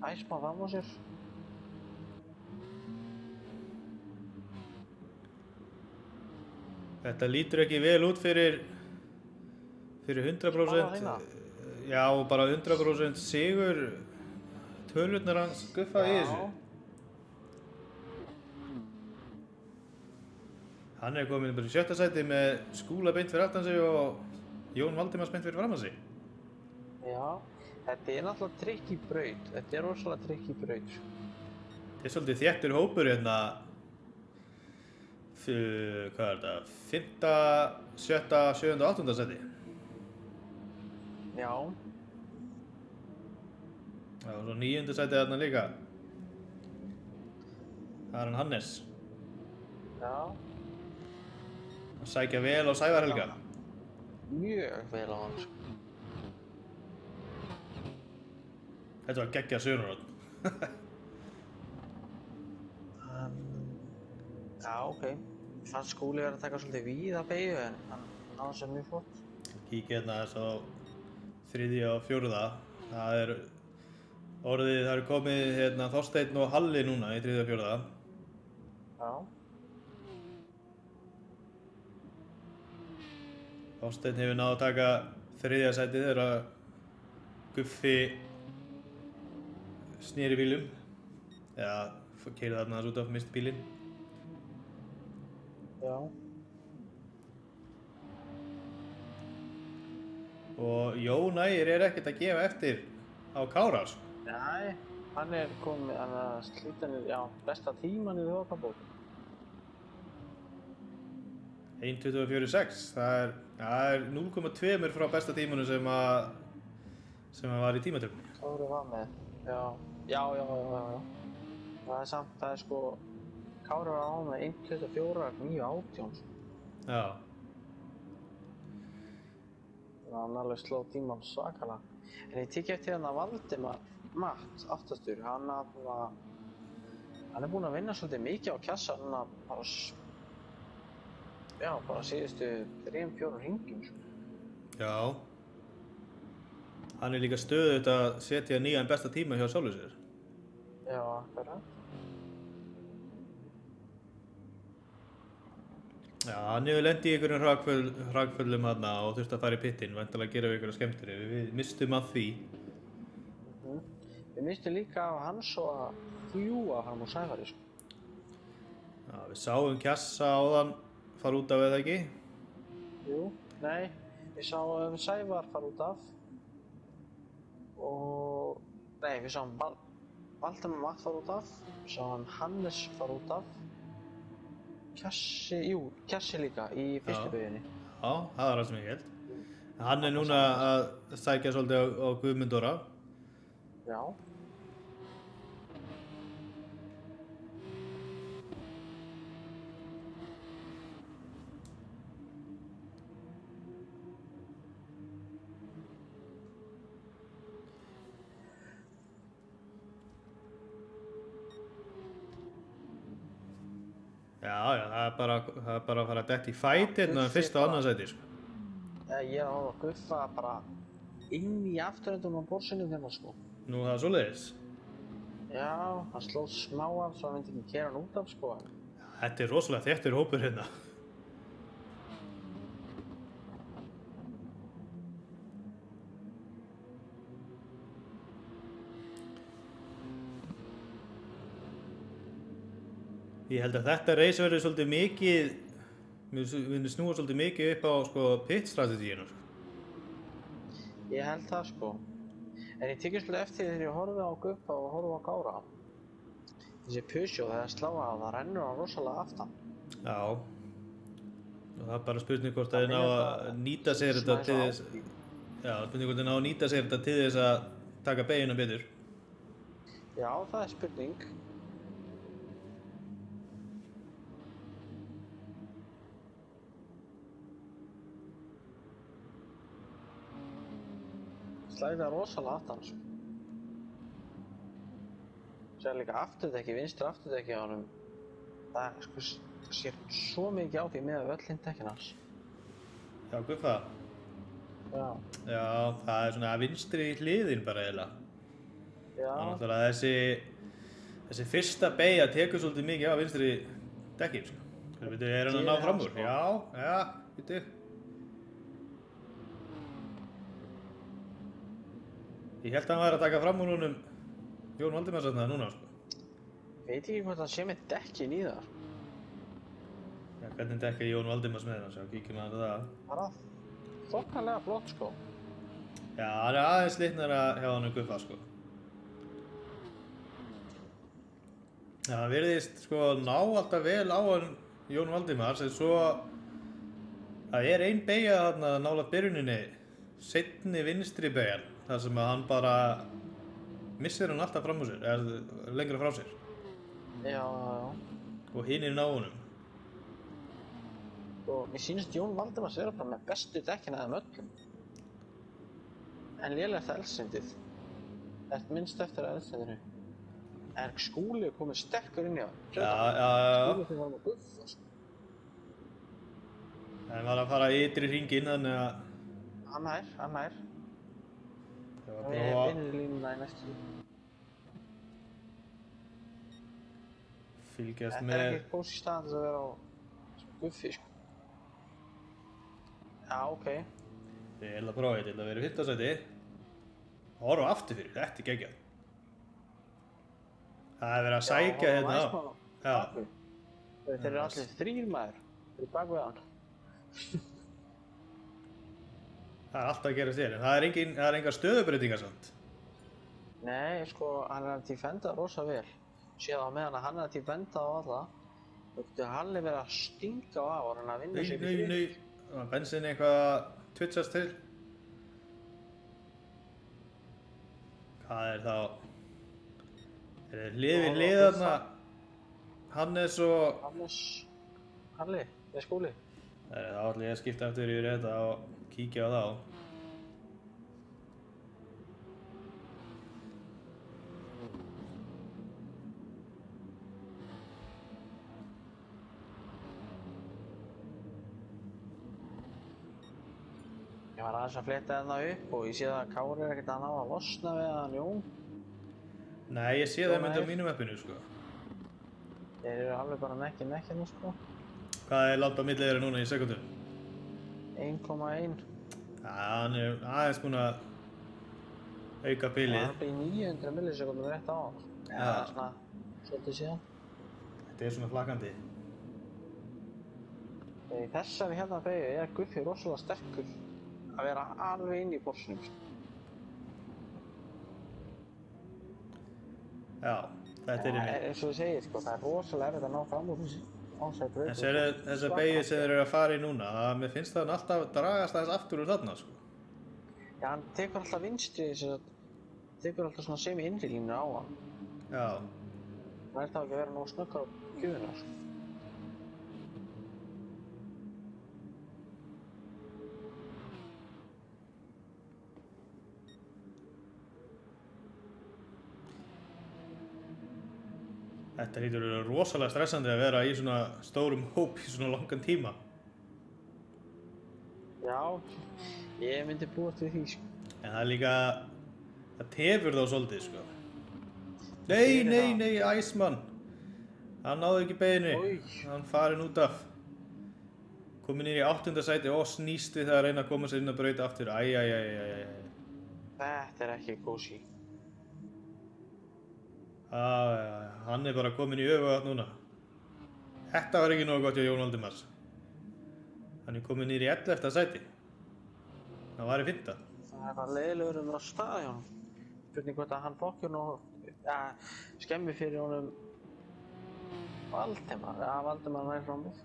Æsmann fram á sér. Þetta lítur ekki vel út fyrir 100%, já, bara 100% sigur tölurnar hans Guffa í þessu. Hann er komin bara í 7. sæti með Skúla beint fyrir aftan sig og Jón Valdimars beint fyrir framan sig. Já, þetta er náttúrulega trikk í braut, þetta er rosalega trikk í braut. Þetta er svolítið þéttur hópur hérna, hvað er þetta, 5., 7., 7. og 8. sæti. Já. Já, og svo 9. sæti þarna líka. Það er hann Hannes. Já. Að sækja vel á Sævar Helga. Mjög vel á hann, sko. Þetta var geggjað Suðurlandsrödd. Já, ok. Fannst Skúli verið að taka svolítið víða beygju en hann náði sér mjög flott. Kíkja hérna þess á 3. og 4. Það er komið hérna Þorsteinn og Halli núna í 3. og 4. Já. Þorsteinn hefur náð að taka 3. sætið þegar Guffi sneri bílum. Eða keyrði þarna aðeins út af misti bílinn. Já. Og Jón Ægir er ekkert að gefa eftir á Kára, sko. Nei, hann er komið, hann er slítanir, já, besta tíman í þjóðkapbók. 1:24.6, það er 0,2 frá besta tímanu sem var í tímatöfni. Kári var með, já. Það er samt, það er sko, Kári var á með 1:24.9.18. Já. Hann alveg sló tíman svakalega. En ég tekið eftir hann að Valdimar Matt, aftastur, hann er búinn að vinna svolítið mikið á kjassa, hann bara síðustu 3-4 hringjum, sko. Já. Hann er líka stöðugt að setja nýjan besta tíma hjá sjálfur sér. Já, akkurat. Já, hann hefur lent í einhverjum hrakföllum þarna og þurfti að fara í pittinn, væntanlega að gera við einhverja skemmtiri. Við mistum að því. Við mistum líka af hans og að fljúa fram úr Sævari, sko. Já, við sáum Kjassa áðan fara út af eða ekki? Jú, nei, við sáum Sævar fara út af og... Nei, við sáum Valdimar Matt fara út af, við sáum Hannes fara út af, Kjassi líka í fyrstu bauginni. Já, það var allt sem ég held. Hann er núna að sækja svolítið á Guðmundóra. Já. Já, já, það er bara að fara að detta í fæti hérna Guffi fyrsta og bara- annað sæti, sko. Ég er að horfa að Guffa bara inn í afturhendunum á borsinu hérna, sko. Nú, það er svoleiðis. Já, hann sló smá af svo hann myndi ekki kera hann út af, sko. Þetta er rosalega þéttur hópur hérna. Ég held að þetta reis verður svolítið mikið, við snúa svolítið mikið upp á sko pit-strategíinu. Ég held það, sko. En ég tekið svolítið eftir þegar ég horfði á Guffa og horfði á Kára. Þessi Peugeot þegar það slá að það rennur hann rosalega aftan. Já. Og það er bara spurning hvort að þið ná að nýta sér þetta til þess. Já, spurning hvort þið ná að nýta sér þetta til þess að taka beygina betur. Já, það er spurning. Slæði það rosalega aftan, sko. Sér líka afturdekki, vinstri afturdekki á honum. Það sko, sér svo mikið á því með öll hinn dekkin hans. Já, Guffa. Já. Já, það er svona vinstri hliðin bara eiginlega. Já. Það er náttúrulega þessi fyrsta beygja tekur svolítið mikið á vinstri dekkin, sko. Veitu, er hann að ná fram úr? Sko. Já, veitu. Ég held að hann væri að taka fram úr honum Jón Valdimars þarna núna, sko. Veit ekki hvort það sé með dekkin í það. Já, hvernig dekkar Jón Valdimars með hann, sjá, kíkjum að það. Það er þokkalega flott, sko. Já, hann er aðeins litnara hjá hann Guffa, sko. Já, hann virðist, sko, ná alltaf vel á hann Jón Valdimars, en svo það er ein beygja þarna nálægt byrjuninni, seinni vinstri beygjan, þar sem að hann bara missir hann alltaf fram úr sér, eða lengra frá sér. Já. Og hinn er ná honum. Og mér sýnist Jón Valdimars vera bara með bestu dekkin af þeim öllum. En lélegt það eldsendið. Það er minnst eftir að eldsendinu. En Skúli er komið sterkur inn í það. Já. Skúli þegar hann var Guffa, sko. En var að fara í ytri hringinn, þannig að Hann nær. það var Við að prófa vinnir línuna í næstu. fylgjast Þetta er með. ekki góðs í staðan til að vera á Guffi, sko. Já, ok. Ég ætla að prófa þetta, ég ætla að vera í 5. sæti. Horfa aftur fyrir, þetta er geggjað. Það er verið að sækja hérna á. Já. Þeir eru allir þrír maður. Þeir eru bak við hann. Það er alltaf að gerast þér, en það er engar stöðubreytingar samt. Nei, sko, hann er að defenda rosa vel. Séð á meðan að hann er að defenda á alla. Þú getur Halli verið að stinga á og hann að vinna sér í frið. Nei. Það var bensin eitthvað að twitchast til. Hvað er þá? Er það hlið við hlið þarna? Hannes og... Halli, með Skúli. Þá ætla ég að skipta aftur yfir þetta og kíkja á þá. Ég var aðeins að fletta þarna upp og ég sé að Kári er ekkert að ná að losna við hann Jón. Nei, ég sé það myndi á mínum appinu, sko. Þeir eru alveg bara nekkinu, sko. Hvað er langt á milli þeirra núna í sekundum? 1,1. Já, hann er aðeins búinn að auka Það bilið. er bara í 900 millisekundum rétt á hann. Já. Það er svona svolítið síðan. Þetta er svona flakkandi. Í þessari hérna beygju er Guffi rosalega sterkur að vera alveg inn í borsinum, sko. Já, þetta er einmitt. Eins og ég segi, sko, það er rosalega erfitt að ná fram úr þessi ásætt braut. En sérðu þessa beygju sem þeir eru að fara í núna, mér finnst það alltaf dragast aðeins aftur úr þarna, sko. Já, hann tekur alltaf vinstri, tekur alltaf svona semi-innri línu á hann. Já, Það er þá ekki að vera nóg snöggur á gjöfuna, sko. Þetta hlýtur að vera rosalega stressandi að vera í svona stórum hóp í svona langan tíma. Já, ég myndi búast við því, sko. En það er líka, það tefur þá svolítið, sko. Nei, Iceman. Hann náði ekki beinu. Oj. Hann farinn út af. Kominn inn í 8. sæti og snýst við það að reyna að koma sér inn að brauta aftur. Æ. Þetta er ekki kósí. Hann er bara kominn í öfugátt núna. Þetta var ekki nógu gott hjá Jón Valdimars. Hann er kominn niður í 11. sæti. Það var í 5. Það er bara leiðilegur á stað hjá honum. Spurning hvort að hann fokkjur nú, skemmi fyrir honum Valdimar. Já, Valdimar nær frá mig.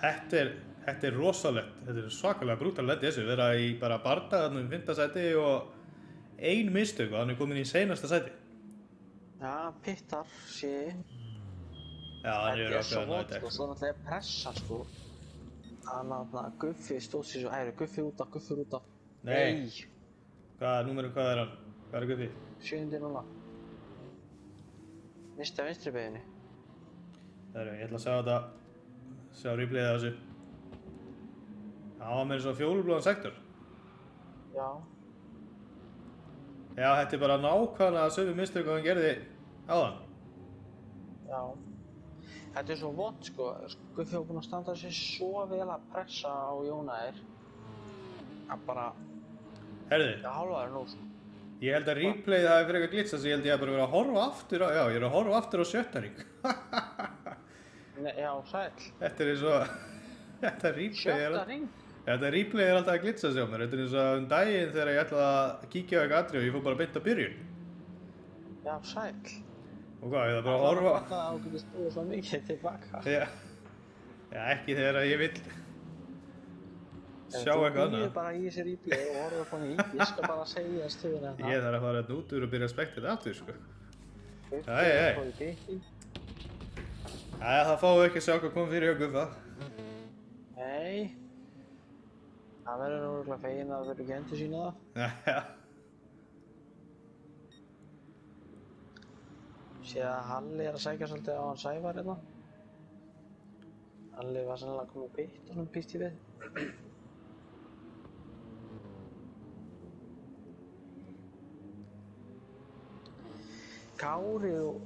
Þetta er rosalegt. Þetta er svakalega brútal lendi þessu. Vera í bara bardagarnum í 5. sæti og ein mistök og hann er kominn í seinasta sæti. Já, pittar, sé. Já, hann er Þetta svo ákveðin á vont, þetta. sko, svo náttúrulega pressa, sko. Guffi stóð sér svo, Guffi út af. Nei. Hvað er hann? Hvað er Guffi? 7. núna. Mista vinstri beginni. Ég ætla að sjá þetta. Sjá replayið af þessu. Það var meira svo fjólubláðan sektor. Já. Já, þetta er bara nákvæmlega sömu mistök og hann gerði áðan. Já. Þetta er svo vont, sko. Guffi var búinn að standa sér svo vel að pressa á Jónæðir. Að bara, Herðu, hálfaður nú, sko. ég held að replayið hafi fyrir eitthvað glitsað, ég held ég að bara vera að horfa aftur á, já, ég er að horfa aftur á 7. ring. Nei, já, sæll. Þetta er eins og, þetta replay er, 7. ring? þetta replay er alltaf að glitsa sig á mér. Þetta er eins og daginn þegar ég ætlaði að kíkja á eitthvað atriði og ég fór bara beint að byrjun. Já, sæll. Og hvað, ég það bara að horfa? Það var að geta stóð svo mikið tilbaka. Já, ekki þegar ég vil sjá eitthvað annað. Þú býður bara í þessi replay og horfa upp á mig. Ég skal bara segja stöðuna en það. Ég þarf að fara hérna út úr og byrja að spekta þetta aftur, sko. Það fáum við ekki að sjá hvað kom fyrir hjá Guffa. Nei. Það verður nú örugglega feginn að það verður ekki endur sína það. Já. Sér að Halli er að sækja svolítið á hann Sævar hérna. Halli var sennilega komið pitt og hann býst ég við. Kári og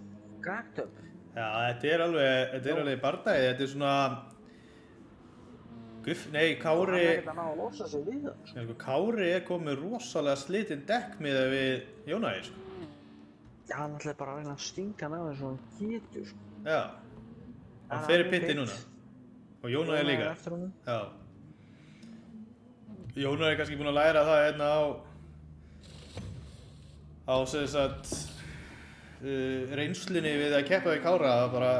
Gagdöp. Já, þetta er alveg bardagi, þetta er svona Kári Hann er ekkert að ná að losa sig við það. sko, Kári er komið rosalega slitinn dekk miðað við Jónæði, sko. Já, hann ætlaði bara að reyna að stinga hann á eins og hann getur, sko. Já. Hann fer í pitti núna. Og Jónæði líka. Eftir honum. Já. Jónæði er kannski búinn að læra það hérna á sem sagt reynslunni við að keppa við Kára að bara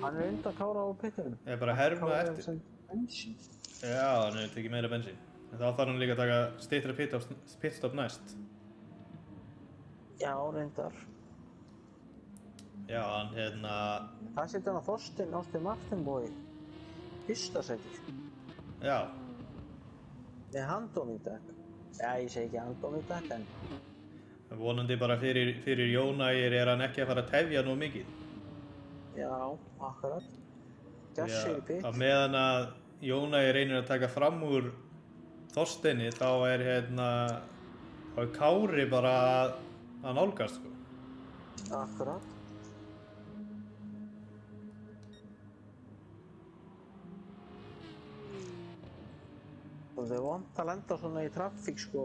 Hann er undan Kára á pittinum. er bara að herma Kára er eftir. sem bensín. Já, hann hefur tekið meira bensín. En þá þarf hann líka að taka styttra pitstop næst. Já, reyndar. Já, hann Það setja hann á Þorsteinn Ástin Martinbói. Fyrsta seti, sko. já, Með handóningdekk. Já, ég segi ekki handóningdekk, en vonandi bara fyrir Jónægir er hann ekki að fara að tefja nú mikið. já, akkurat. Gessir í pitt. Á meðan að Jónægir reynir að taka fram úr Þorsteini þá er Kári bara að nálgast, sko. Akkurat. Og það er vont að lenda svona í traffík, sko.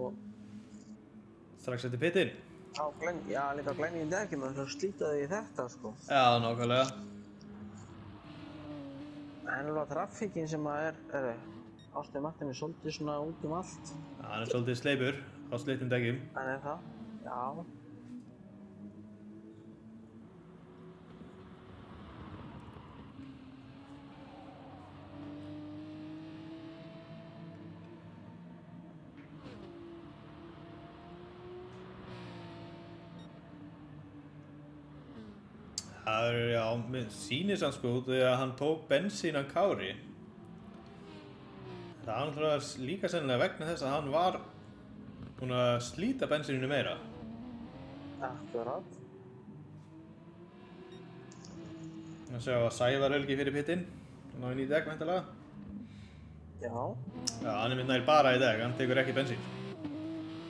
Strax eftir pittin. Já, líka glænýjum dekkjum, en svo slíta þau í þetta, sko. Já, nákvæmlega. En alveg traffíkin sem að Ástin Martin er svolítið svona út um allt. Já, hann er svolítið sleipur á slittum dekkjum. Hann er það, já. Það er, já, mér sýnir sann sko út þegar hann tók bensín af Kári. Það er náttúrulega líka sennilega vegna þess að hann var búinn að slíta bensíninu meira. Akkurat. Að sjá að Sævar Helgi fyrir pittinn. Hann á inn í dekk væntanlega. Já. Já, hann er mitt nær bara í dekk, hann tekur ekki bensín.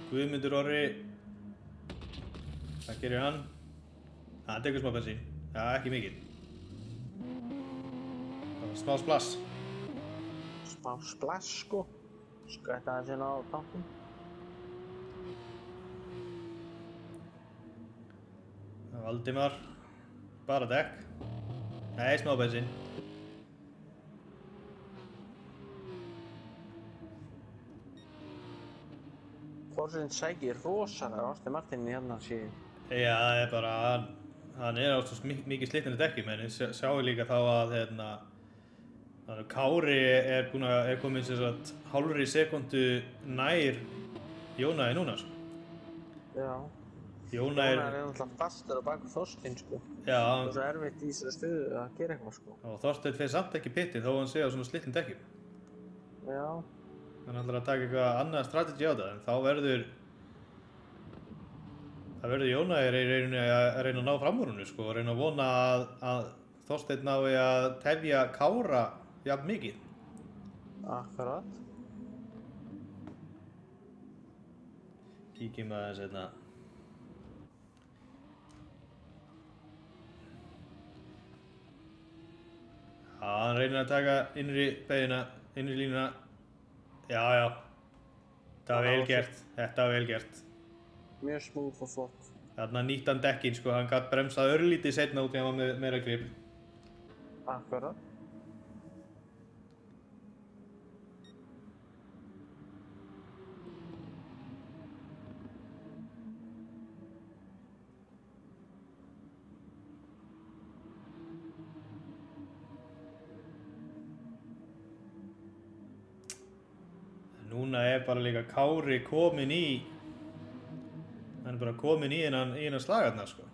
Guðmundur Orri. Hvað gerir hann? Hann tekur smá bensín. Já, ekki mikið. Það var smá splass. Smá splass sko. Skvætta aðeins inn á tankinn. Valdimar. Bara dekk. Nei, smá bensín. Forsinn sækir rosalega Austin Martin hérna síðan. Já, það er bara, hann er ástæðast mikið slitinn í dekkjum, en sjáum líka þá að Kári er kominn sem sagt hálfri sekúndu nær Jónæði núna, sko. Já. Jónæði er náttúrulega fastur á baku Þorstein, sko. Já. Það er svo erfitt í þessari stöðu að gera eitthvað, sko. Og Þorsteinn fer samt ekki pittinn þó að hann sé á svona slitnum dekkjum. Já. Hann ætlar að taka eitthvað annað strategi á það, en þá verður Jónæði í rauninni að reyna að ná fram úr hennu, sko, og reyna að vona að Þorsteinn nái að tefja Kára jafn mikið. Akkurat. Kíkjum aðeins hérna. Já, hann reynir að taka innri beygina, innri línuna. Já. Þetta var vel gert. Þetta var vel gert. Mjög smúð og flott. Þarna nýtti hann dekkin, sko, hann gat bremsað örlítið seinna út í hann var með meira grip. Akkurat. Núna er bara líka Kári kominn í, hann er bara kominn í innan slagarnar, sko.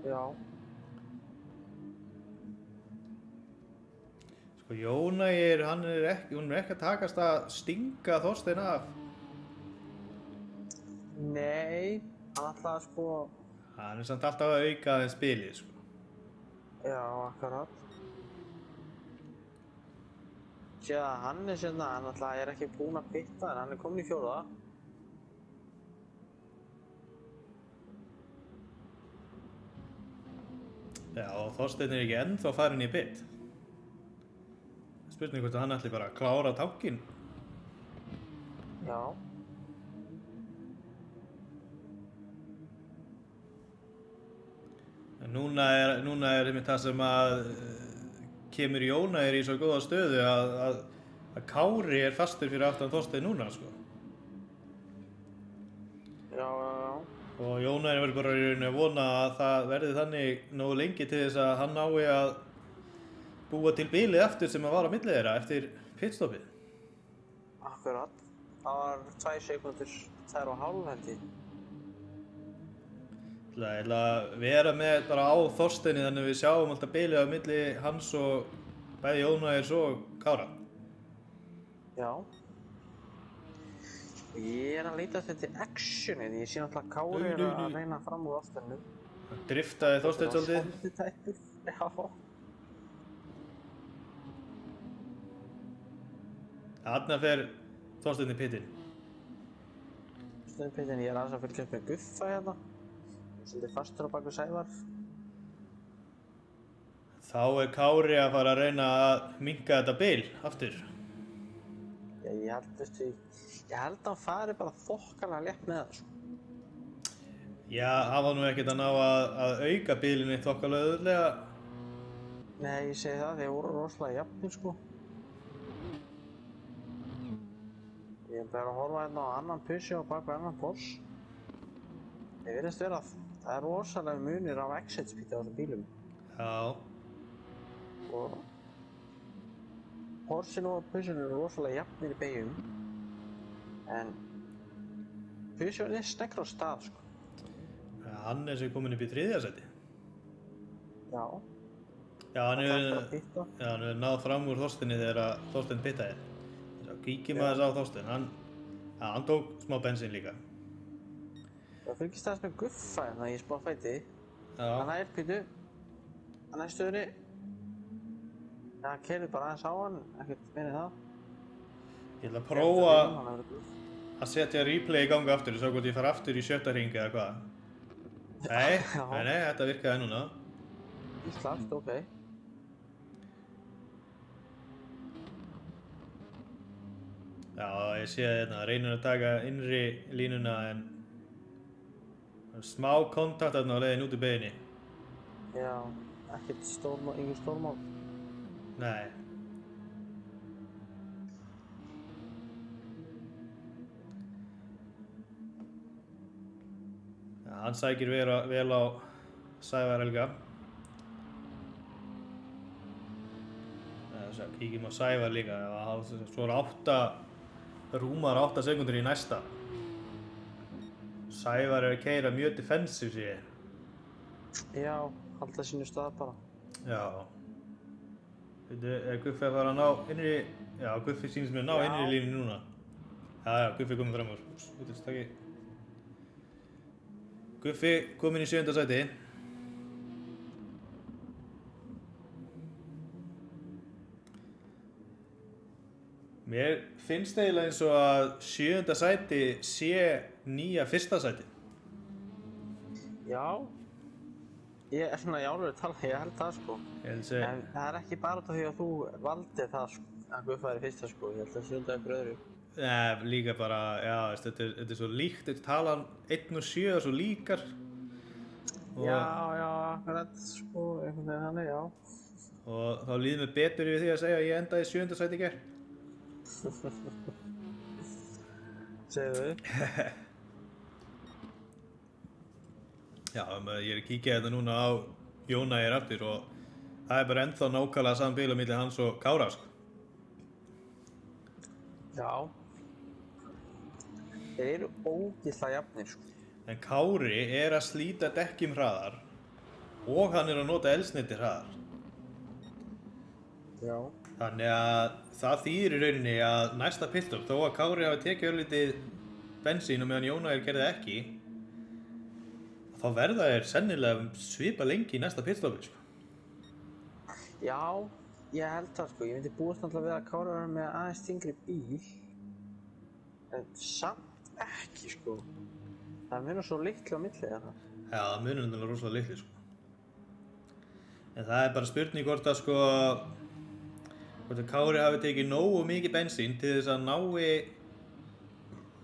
Já. Sko Jónægir, hún er ekki að takast að stinga Þorstein af. Nei, hann ætlaði sko. Hann er samt alltaf að auka aðeins spilið, sko. Já, akkurat. Sér að hann er sérna, hann alltaf er ekki búinn að pitta en hann er kominn í fjórða. Já, og Þorsteinn er ekki ennþá farin í pit. Spurning hvort að hann ætli bara að klára tankinn. Já. En núna er einmitt það sem að kemur Jónægir í svo góða stöðu að Kári er fastur fyrir aftan Þorsteinn núna, sko. Já. Og Jónægir verður bara í rauninni að vona að það verði þannig nógu lengi til þess að hann nái að búa til bilið aftur sem að var á milli þeirra eftir pitstoppið. Akkurat. Það var 2 sekúndur, 2,5 held ég. Ég ætla að vera með bara á Þorsteini þannig að við sjáum alltaf bilið á milli hans og bæði Jónægirs og Kára. Já. Ég er að leita eftir actionið, ég sé náttúrulega Kári er að reyna fram úr afturinu. Hann driftaði Þorsteinn svolítið. Svolítið tættur, já. Þarna fer Þorsteinn í pitinn. Stundpittin, ég er aðeins að fylgja upp með Guffa hérna. Svolítið fastur á baku Sævar. Þá er Kári að fara að reyna að minnka þetta bil aftur. Já, ég held að hann fari bara þokkalega létt með það, sko. Já, hann var nú ekkert að ná að auka bilinu þokkalega auðvitað. Nei, ég segi það, þeir voru rosalega jafnir, sko. Ég er bara að horfa hérna á annan pussi á baku annan boss. Ég virðist vera að það er rosalega munir á exit speed á þessum bílum. Já. Og Porsche og Pussin eru rosalega jafnir í beigjum. En Pussin er sneggur á stað, sko. Hann er sem kominn upp í 3. sæti. Já. Já, hann Það að pitta. hefur náð fram úr Þorsteini þegar Þorsteinn pittaði. Svo kíkjum aðeins á Þorstein. Hann tók smá bensín líka. Það fylgist aðeins með Guffa hérna í smá fæti. Já. Hann er pittu. að næstuðinni. Já, keyrði bara aðeins á hann, ekkert meira en það. Ég ætla að prófa að setja replay í gangi aftur og sjá hvort ég fara aftur í 7. hring eða hvað. Nei, þetta virkaði núna. Íslast, ok. Já, ég sé hérna, reynir að taka innri línuna en smá kontakt þarna á leiðin út í beginni. Já, ekkert engin stórmál. Nei. Já, hann sækir vel á Sævar Helga. Kíkjum á Sævar líka, svo er rúmar 8 sekundur í næsta. Sævar er að keyra mjög defensive sé ég. Já, halda sínu stað bara. Já. Veitu, er Guffi að fara að ná innri... Já, Guffi sýnist mér að ná innri línu núna. Já, Guffi er komin fram úr. Guffi komin í 7. sæti. Mér finnst eiginlega eins og að 7. sæti sé nýja 1. sæti. Já. Ég er svona í alvöru að tala, ég held það sko. En það er ekki bara út af því að þú valdir það sko, að Guffi væri 1. sko, ég held að 7. ykkur öðru. Nei, líka bara, já, þetta er svo líkt, þetta talan 1 og 7 er svo líkar. Já, akkurat sko, einhvern veginn þannig, já. Og þá líður mér betur yfir því að segja að ég endaði í 7. sæti í gær. Segðu þau? Já, ég er að kíkja þetta núna á Jónægir aftur og það er bara ennþá nákvæmlega saman bíl á milli hans og Kára sko. Já. Þeir eru ógeðslega jafnir sko. En Kári er að slíta dekkjum hraðar og hann er að nota eldsneyti hraðar. Já. Þannig að það þýðir í rauninni að næsta pitstop, þó að Kári hafi tekið örlítið bensín og meðan Jónægir gerði ekki, þá verða þeir sennilega svipa lengi í næsta pitstopi sko. Já, ég held það sko, ég myndi búast náttúrulega við að Kári var með aðeins þyngri bíl, en samt ekki sko. Það munar svo litlu á milli þarna. Já, það munar náttúrulega rosalega litlu sko. En það er bara spurning hvort að sko, hvort að Kári hafi tekið nógu mikið bensín til þess að nái...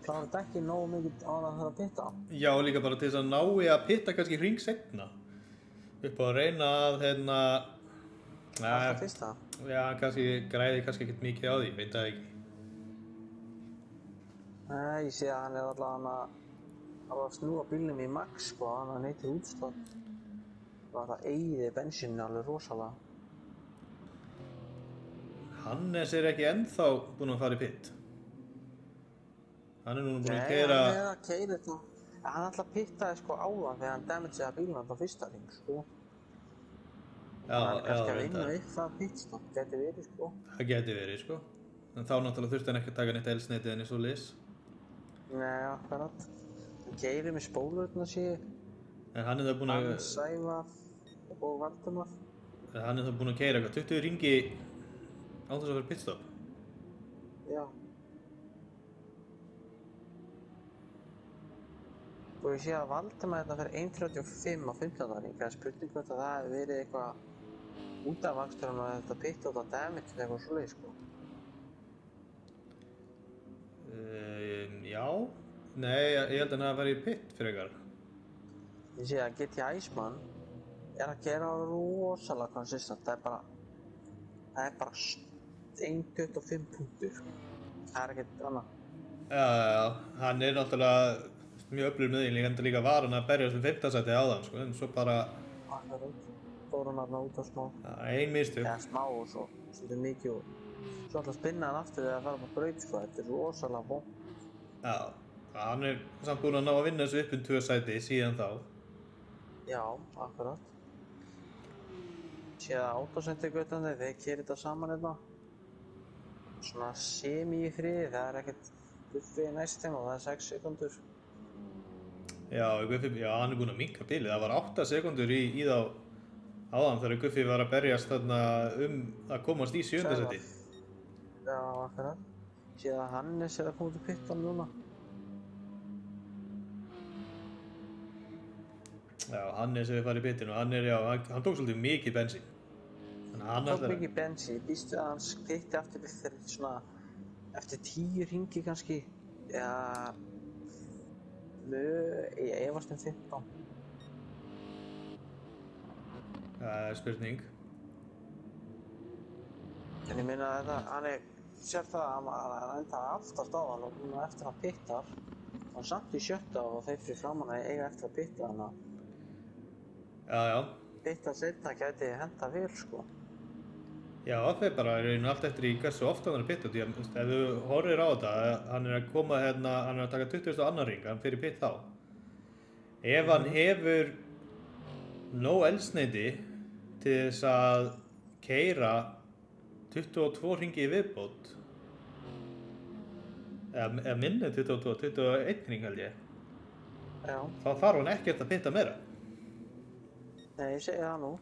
Klárar þetta ekki nógu mikið á að það þarf að pitta? Já, líka bara til þess að nái að pitta kannski hring seinna. Upp á að reyna að hérna... Alltaf fyrsta? Já, kannski græði kannski ekkert mikið á því, veit það ekki. Nei, ég sé að hann er allavega að snúa bílnum í max sko, hann er neytið útstátt. Það eyði bensínu alveg rosalega. Hannes er ekki ennþá búinn að fara í pitt. Hann er núna búinn að keyra... Nei, hann er að keyra þetta. Hann alltaf pittaði sko áðan þegar hann damageaði bílnum á fyrsta hring sko. Það er kannski að vinna upp það pitstop, gæti verið sko. Það gæti verið sko. En þá náttúrulega þurfti hann ekki að taka neitt eldsneyti en svo lis. Nei, akkurat. Hann keyrir með spólurna sér. En hann er það búinn að... Hann, Sævar og Valdimar. Hann er það búinn að keyra eitthvað 20 ringi án þess að vera pitstop. Já. Og ég sé að Valdimar þetta fyrir 1.35 á 15. hring. Það er spurning hvort að það hefur verið eitthvað út af vaksturinn og þetta pitt út af damage eða eitthvað svoleiðis sko. Já. Nei, ég held að hann hafi verið í pitt frekar. Ég sé að GT Iceman er að gera rosalega konsistent. Það er bara 1.25 punktur. Það er ekkert annað. Já, hann er náttúrulega mjög öflugur miðjungi, enda líka var hann að berjast 5. sæti áðan, sko, en svo bara... Akkurat, fór hann þarna út á smá. Já, ein mistök. Já, smá og svo, svolítið mikið og... Svo alltaf spinna hann aftur þegar það fara á braut, sko, þetta er rosalega vond. Já, hann er samt búinn að ná að vinna þessu upp 2 sæti síðan þá. Já, akkurat. Séð að autosendirgötandi, þeir keyra þetta saman hérna. Svona semi í friði, það er ekkert Guffi næstum og það er 6 sekundur. Já, hann er búinn að minnka bilið. Það var 8 sekundur í þá áðan þegar Guffi var að berjast þarna að komast í 7. Sævar. sæti. Já, akkurat. Síðan Hannes er að koma til pittan núna. Já, Hannes hefur farið í pittin og hann tók svolítið mikið bensín. Þannig að Hann tók mikið bensi, býstu að hann pitti aftur fyrir svona eftir 10 hringi kannski. Já, ég efast 15. Það er spurning. En ég meina þetta, hann sér það að hann enda aftast á hann og núna eftir að pittar. Hann samt í 7. og þeir fyrir framan að eiga eftir að pitta hann að Já. pitta setna gæti henda vel sko. Já, það er bara í rauninu allt eftir í hversu ofta hann er að pitta. Því að ef þú horfir á þetta, hann er að koma hérna, hann er að taka 22. ring, hann fyrir pitt þá. Ef hann hefur nóg eldsneyti til þess að keyra 22 hringi í viðbót, eða minni 21 hring held ég, Já, þá þarf hann ekkert að pitta meira. nei, ég segi það nú.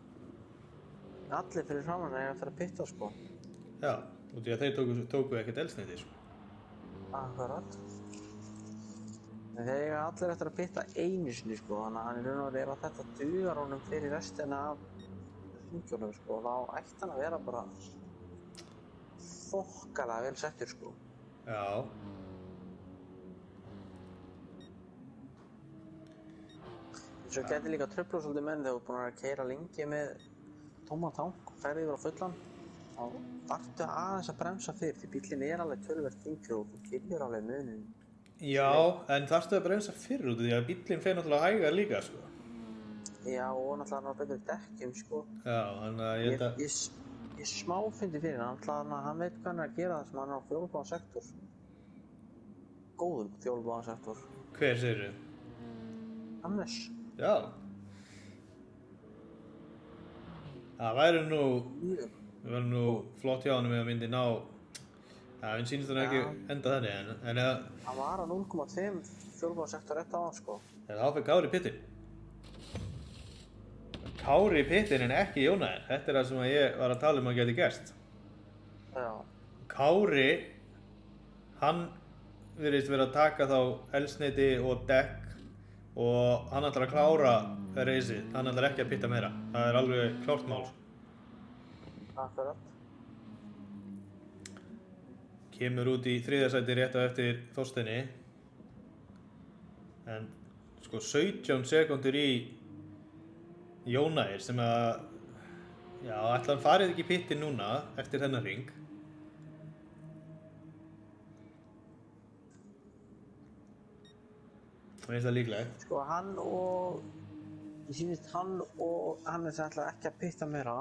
Allir fyrir framan eiga eftir að pitta sko. Já, og því að þeir tóku ekkert eldsneyti sko. Akkurat. En þeir eiga allir eftir að pitta einu sinni sko, þannig að hann er raun og veru ef að þetta dugar honum fyrir restina af hringjunum sko, þá ætti hann að vera bara þokkalega vel settur sko. Já. Svo gæti líka trufla svolítið menn þegar þú er búin að keyra lengi með tóman tank og ferði yfir á fullan, þá þarftu aðeins að bremsa fyrr því bíllinn er alveg töluvert þyngri og þú finnur alveg munin. Já, en þarftu að bremsa fyrr út því að bíllinn fer náttúrulega hægar líka sko. Já, og náttúrulega hann á betur dekkjum sko. Já, þannig að ég held að... Ég smá fyndi fyrir hann, náttúrulega hann veit hvað hann er að gera það sem hann er á fjólubláðan sektor. Góðum fjólubláðan sektor. Hver segirðu? Hannes. Já. Það væri nú flott hjá hann með að myndi ná... Það minn sýnist hann ekki enda þannig, en eða... Hann var á 0,2 fjólubláðan sektor rétt á hann sko. Eða þá fyrir Kári í pittin. Kári í pittin en ekki Jónæður. Þetta er það sem ég var að tala um að geti gerst. Já. Kári, hann virðist vera að taka þá eldsneyti og dekk og hann ætlar að klára reysið. Hann ætlar ekki að pitta meira. Það er alveg klárt mál. Akkurat. Kemur út í 3. sæti rétt á eftir Þorsteini. En sko 17 sekúndur í Jónæður sem að, já, ætla hann farið ekki í pittin núna eftir þennan hring. Það finnst það líklegt. Sko ég sýnist hann og Hannes ætla ekki að pitta meira.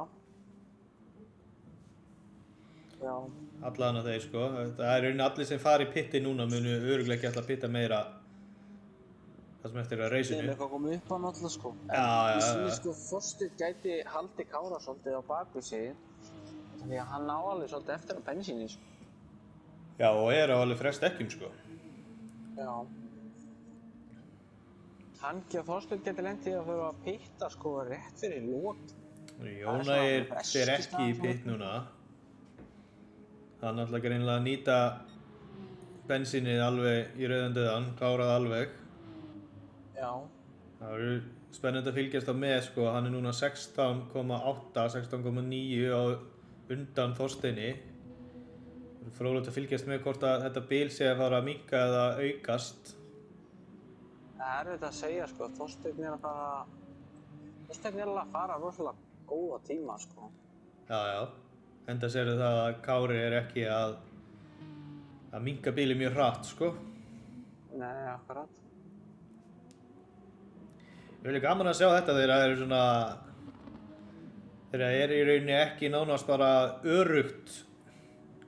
Já. Allan að þeir sko. Það er raunin allir sem fari í pittin núna munu örugglega ekki ætla að pitta meira það sem eftir að reysinu. Það er eitthvað komið upp á náttúrulega sko. Já. Ég sýnist sko Þorsteinn gæti haldi Kára svolítið á bakvið sig. Því að hann á alveg svolítið eftir á bensíni sko. Já, og er á alveg frest ekkjum sko. Já. Hangi og Þorsteinn geti lent í að þurfa að pitta sko rétt fyrir lók. Jónæður fer ekki í pitt núna. Hann ætla greinilega að nýta bensínið alveg í rauðan dauðan, klárað alveg. Já. Það eru spennandi að fylgjast á með sko, hann er núna 16,8, 16,9 á undan Þorsteini. Það er fróðlegt að fylgjast með hvort að þetta bil sé að fara að minnka eða aukast. Það er erfitt að segja sko, Þorsteinn er alveg að fara rosalega góða tíma sko. Já. Enda sérðu það að Kári er ekki að minnka bílið mjög hratt sko. Nei, akkurat. Ég vil gaman að sjá þetta þegar það eru svona þegar það er í rauninni ekki nánast bara öruggt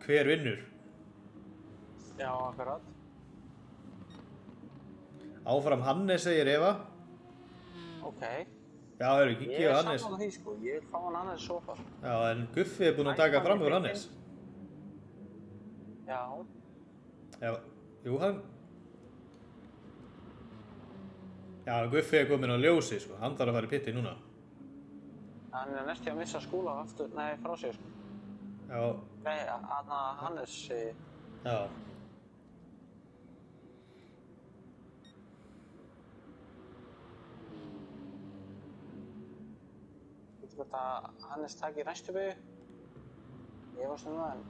hver vinnur. Já, akkurat. Áfram Hannes segir Eva. Ok. Já, eru kíkja á Hannes. Ég er saman á því sko, ég vil fá hann Hannes svo far. Já, en Guffi er búinn að taka fram úr Hannes. Já. Já, jú hann. Já, Guffi er kominn á ljósi sko, hann þarf að fara í pitti núna. Hann er næstu að missa skúla aftur, nei, frá sig, sko. Já, Nei, Hannes, já. veitu hvort að Hannes taki næstu beygju? Ég var svona það, en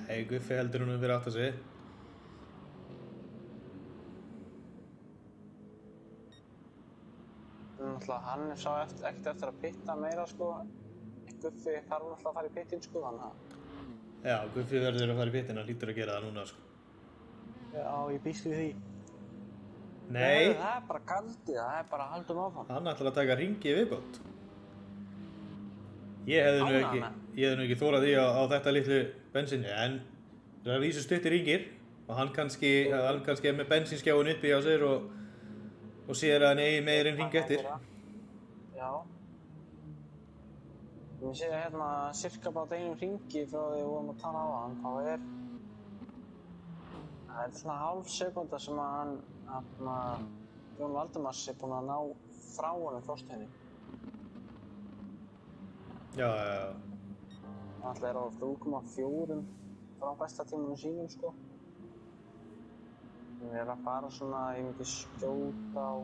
Hei, Guffi heldur hún fyrir átt að sig. náttúrulega Hannes sá ekkert eftir að pitta meira, sko. Guffi þarf náttúrulega að fara í pittin, sko, þannig að... Já, Guffi verður að fara í pittin, hann hlýtur að gera það núna, sko. Já, ég býst við því. Nei, Það er bara galdið, það er bara haldum áfram. hann ætlar að taka ringi í viðbót. Ég hefði nú ekki þórað því á þetta litlu bensinni, en það er að vísu stuttir ringir og hann kannski er með bensinskjáin uppi á sér og sér að hann eigi meir en ring eftir. Já. Ég sé hérna cirka bara einum ringi frá því við vorum að tala á hann, þá það er svona hálf sekúnda sem að hann, Jón Valdimars er búinn að ná frá honum Þorsteini. Já. Hann ætla er á 3,4 frá besta tímanum sínum, sko. Hann er að fara svona, ég myndi skjóta á...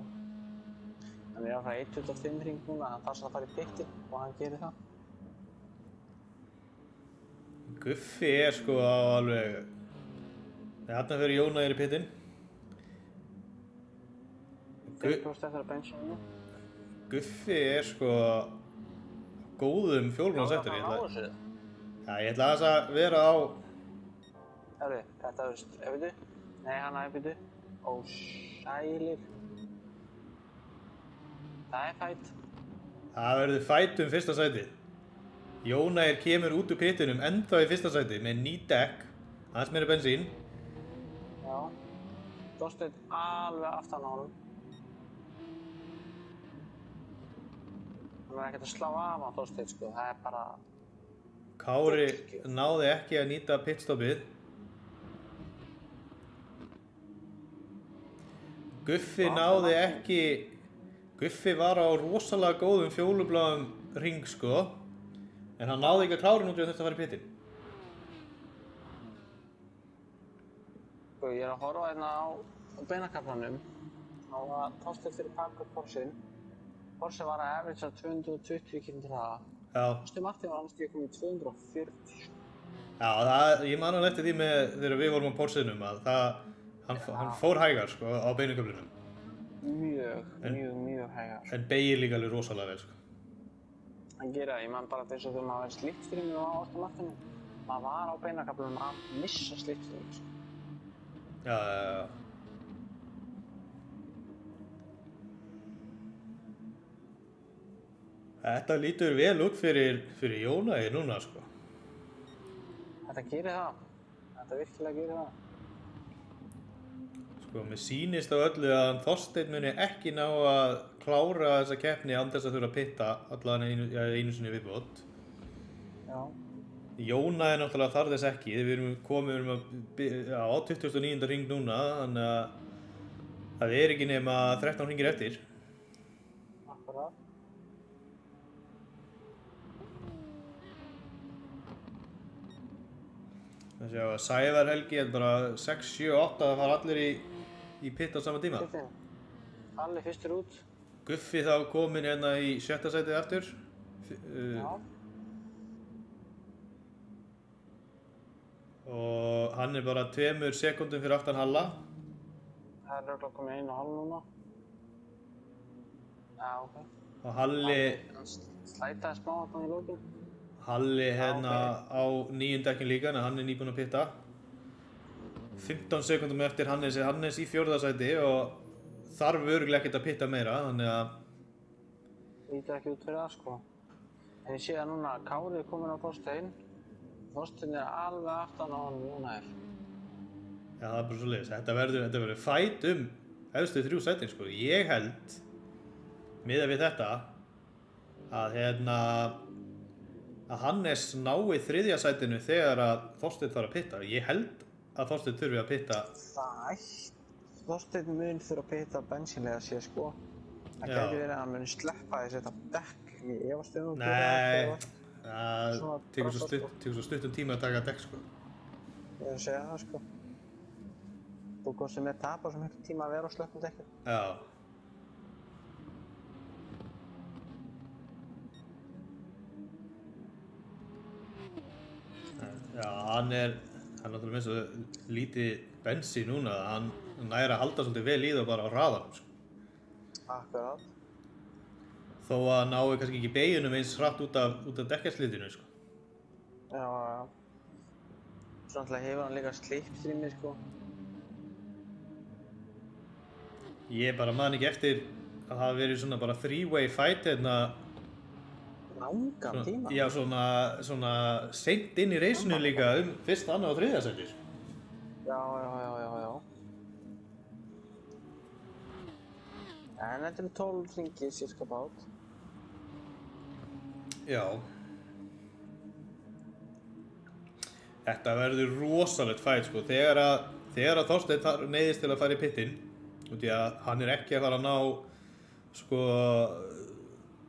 Hann er að fara 1.25 hring núna, hann þarf að fara í pittin og hann gerir það. Guffi er sko á alveg... Þarna fyrir Jóna í pittin. 5% eftir að bensínu. Guffi er sko góðum fjólunars eftir. Já, Ég ætla aðeins að vera á... Herri, þetta verður efiðu. Nei, hann efiðu. Ó, sælir. Það er fætt. Það verður fætt fyrsta sæti. Jónæir kemur út úr pittinum ennþá í fyrsta sæti með ný dekk, aðeins meira bensín. Já. Þorsteinn alveg aftan á honum. Hann er ekkert að slá af á Þorsteinn, sko. Það er bara... Kári náði ekki að nýta pitstoppið. Guffi náði ekki... Guffi var á rosalega góðum fjólubláum ring, sko. En hann náði ekki að klára út í að þurfti að fara í pittin. Sko, ég er að horfa hérna á beinakaflanum. Þá var Þorsteinn fyrir pakka Porscheinn. Porsche var að average 220 km/h. Já. Aston Martin var annars ekki komið 240. Já, ég man alveg eftir því með þegar við vorum á Porscheinum að hann fór hægar, sko, á beinuköflunum. Mjög hægar. En beygir líka alveg rosalega vel, sko. Hann gerir það, ég man bara eins og þegar maður verið slipstreamið á Aston Martinu. Maður var á beinakaflanum að missa slipstreamið, sko. Já. Þetta lítur vel út fyrir Jónæi núna, sko. Þetta gerir það. Þetta virkilega gerir það. Sko, mér sýnist á öllu að Þorsteinn muni ekki ná að klára þessa keppni án þess að þurfa að pitta allavega einu sinni viðbót. Já. Jónæi náttúrulega þarf þess ekki. Við erum komið á 29. hring núna, þannig að það er ekki nema 13 hringir eftir. Akkurat. Það sé að Sævar Helgi er bara 6, 7, 8 að fara allir í pitt á sama tíma. Pittin. Allir fyrstur út. Guffi þá kominn hérna í 7. sætið aftur. Já. Og hann er bara 2 sekúndum fyrir aftan Halla. Það er örugglega komið 1,5 núna. Já, ok. Og Halli Hann slætaði smá þarna í lokin. Halli hérna á 9. dekkin líka, en hann er nýbúinn að pitta. 15 sekúndum eftir Hannes er Hannes í 4. sæti og þarf örugglega ekkert að pitta meira, þannig að... Lítur ekki út fyrir það, sko. En ég sé að núna Kári er kominn á Þorsteinn. Þorsteinn er alveg aftan á honum Jónæir. Já, það er bara svoleiðis. Þetta verður fæt efstu 3 sætin, sko. Ég held, miðað við þetta, að Hannes nái 3. sætinu þegar að Þorsteinn þarf að pitta. Ég held að Þorsteinn þurfi að pitta. Það ætti Þorsteinn mun þurfa að pita bensínlega sér sko. Það Já. gæti verið að hann muni sleppa því að setja dekk. Ég efast um að gera Nei, það Svona tekur svo brasa, tekur svo stuttum tíma að taka dekk, sko. Ég er að segja það sko. Þú góð sem er tapar svo miklu tíma að vera á slöppum dekkjum. Já. Já, hann náttúrulega með svo lítið bensín núna, hann næri að halda svolítið vel í það bara á hraðanum, sko. Akkurát. Þó að hann nái kannski ekki beigjunum eins hratt út af dekkjaslitinu, sko. Já. Svo náttúrulega hefur hann líka slipstreami sko. Ég bara man ekki eftir að það hafi verið svona bara three-way fight hérna. Langan tíma. Já, svona seint inn í reisinu líka fyrst, annað og þriðja sæti, sko. Já. En þetta eru 12 hringir cirka bát. Já. Þetta verður rosalegt fight, sko. Þegar að Þorsteinn neyðist til að fara í pittin, út í að hann ekki að fara að ná, sko,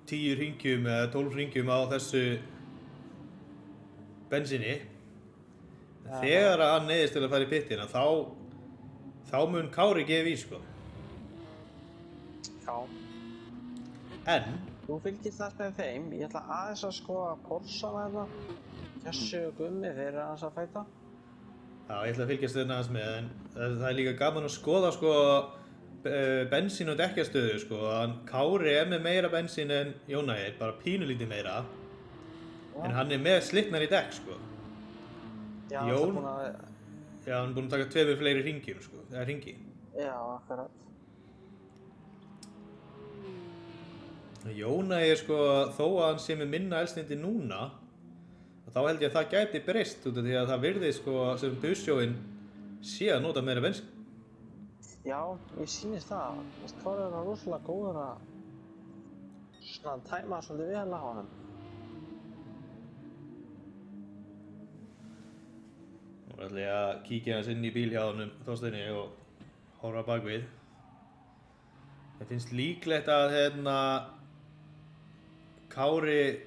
10 hringjum eða 12 hringjum á þessu bensíni. Þegar að hann neyðist til að fara í pittina, þá mun Kári gefa í, sko. Já. En Þú fylgist þess með þeim. Ég ætla aðeins að skoða Porsana hérna. Kessi og Gummi, þeir eru aðeins að fæta. já, ég ætla að fylgjast þeirna aðeins með, en það er líka gaman að skoða, sko, bensín og dekkjastöðu, sko. Kári er með meira bensín en Jónægir, bara pínulítið meira. En hann er með slitnar í dekk, sko. Já, Jón- það er búin að... Já, hann er búinn að taka 2 fleiri hringjum, sko, eða hringi. Já, akkurat. Jónægir, sko, þó að hann sé með minna eldsneyti núna, þá held ég að það gæti breyst út af því að það virðist, sko, sem bussjóinn sé að nota meira bensín. Já, ég sýnist það. Hvað er það rosalega góður að svona tæma svolítið vel á honum. Nú ætla ég að kíkja hans inn í bíl hjá honum Þorsteini og horfa bak við. Mér finnst líklegt að Kári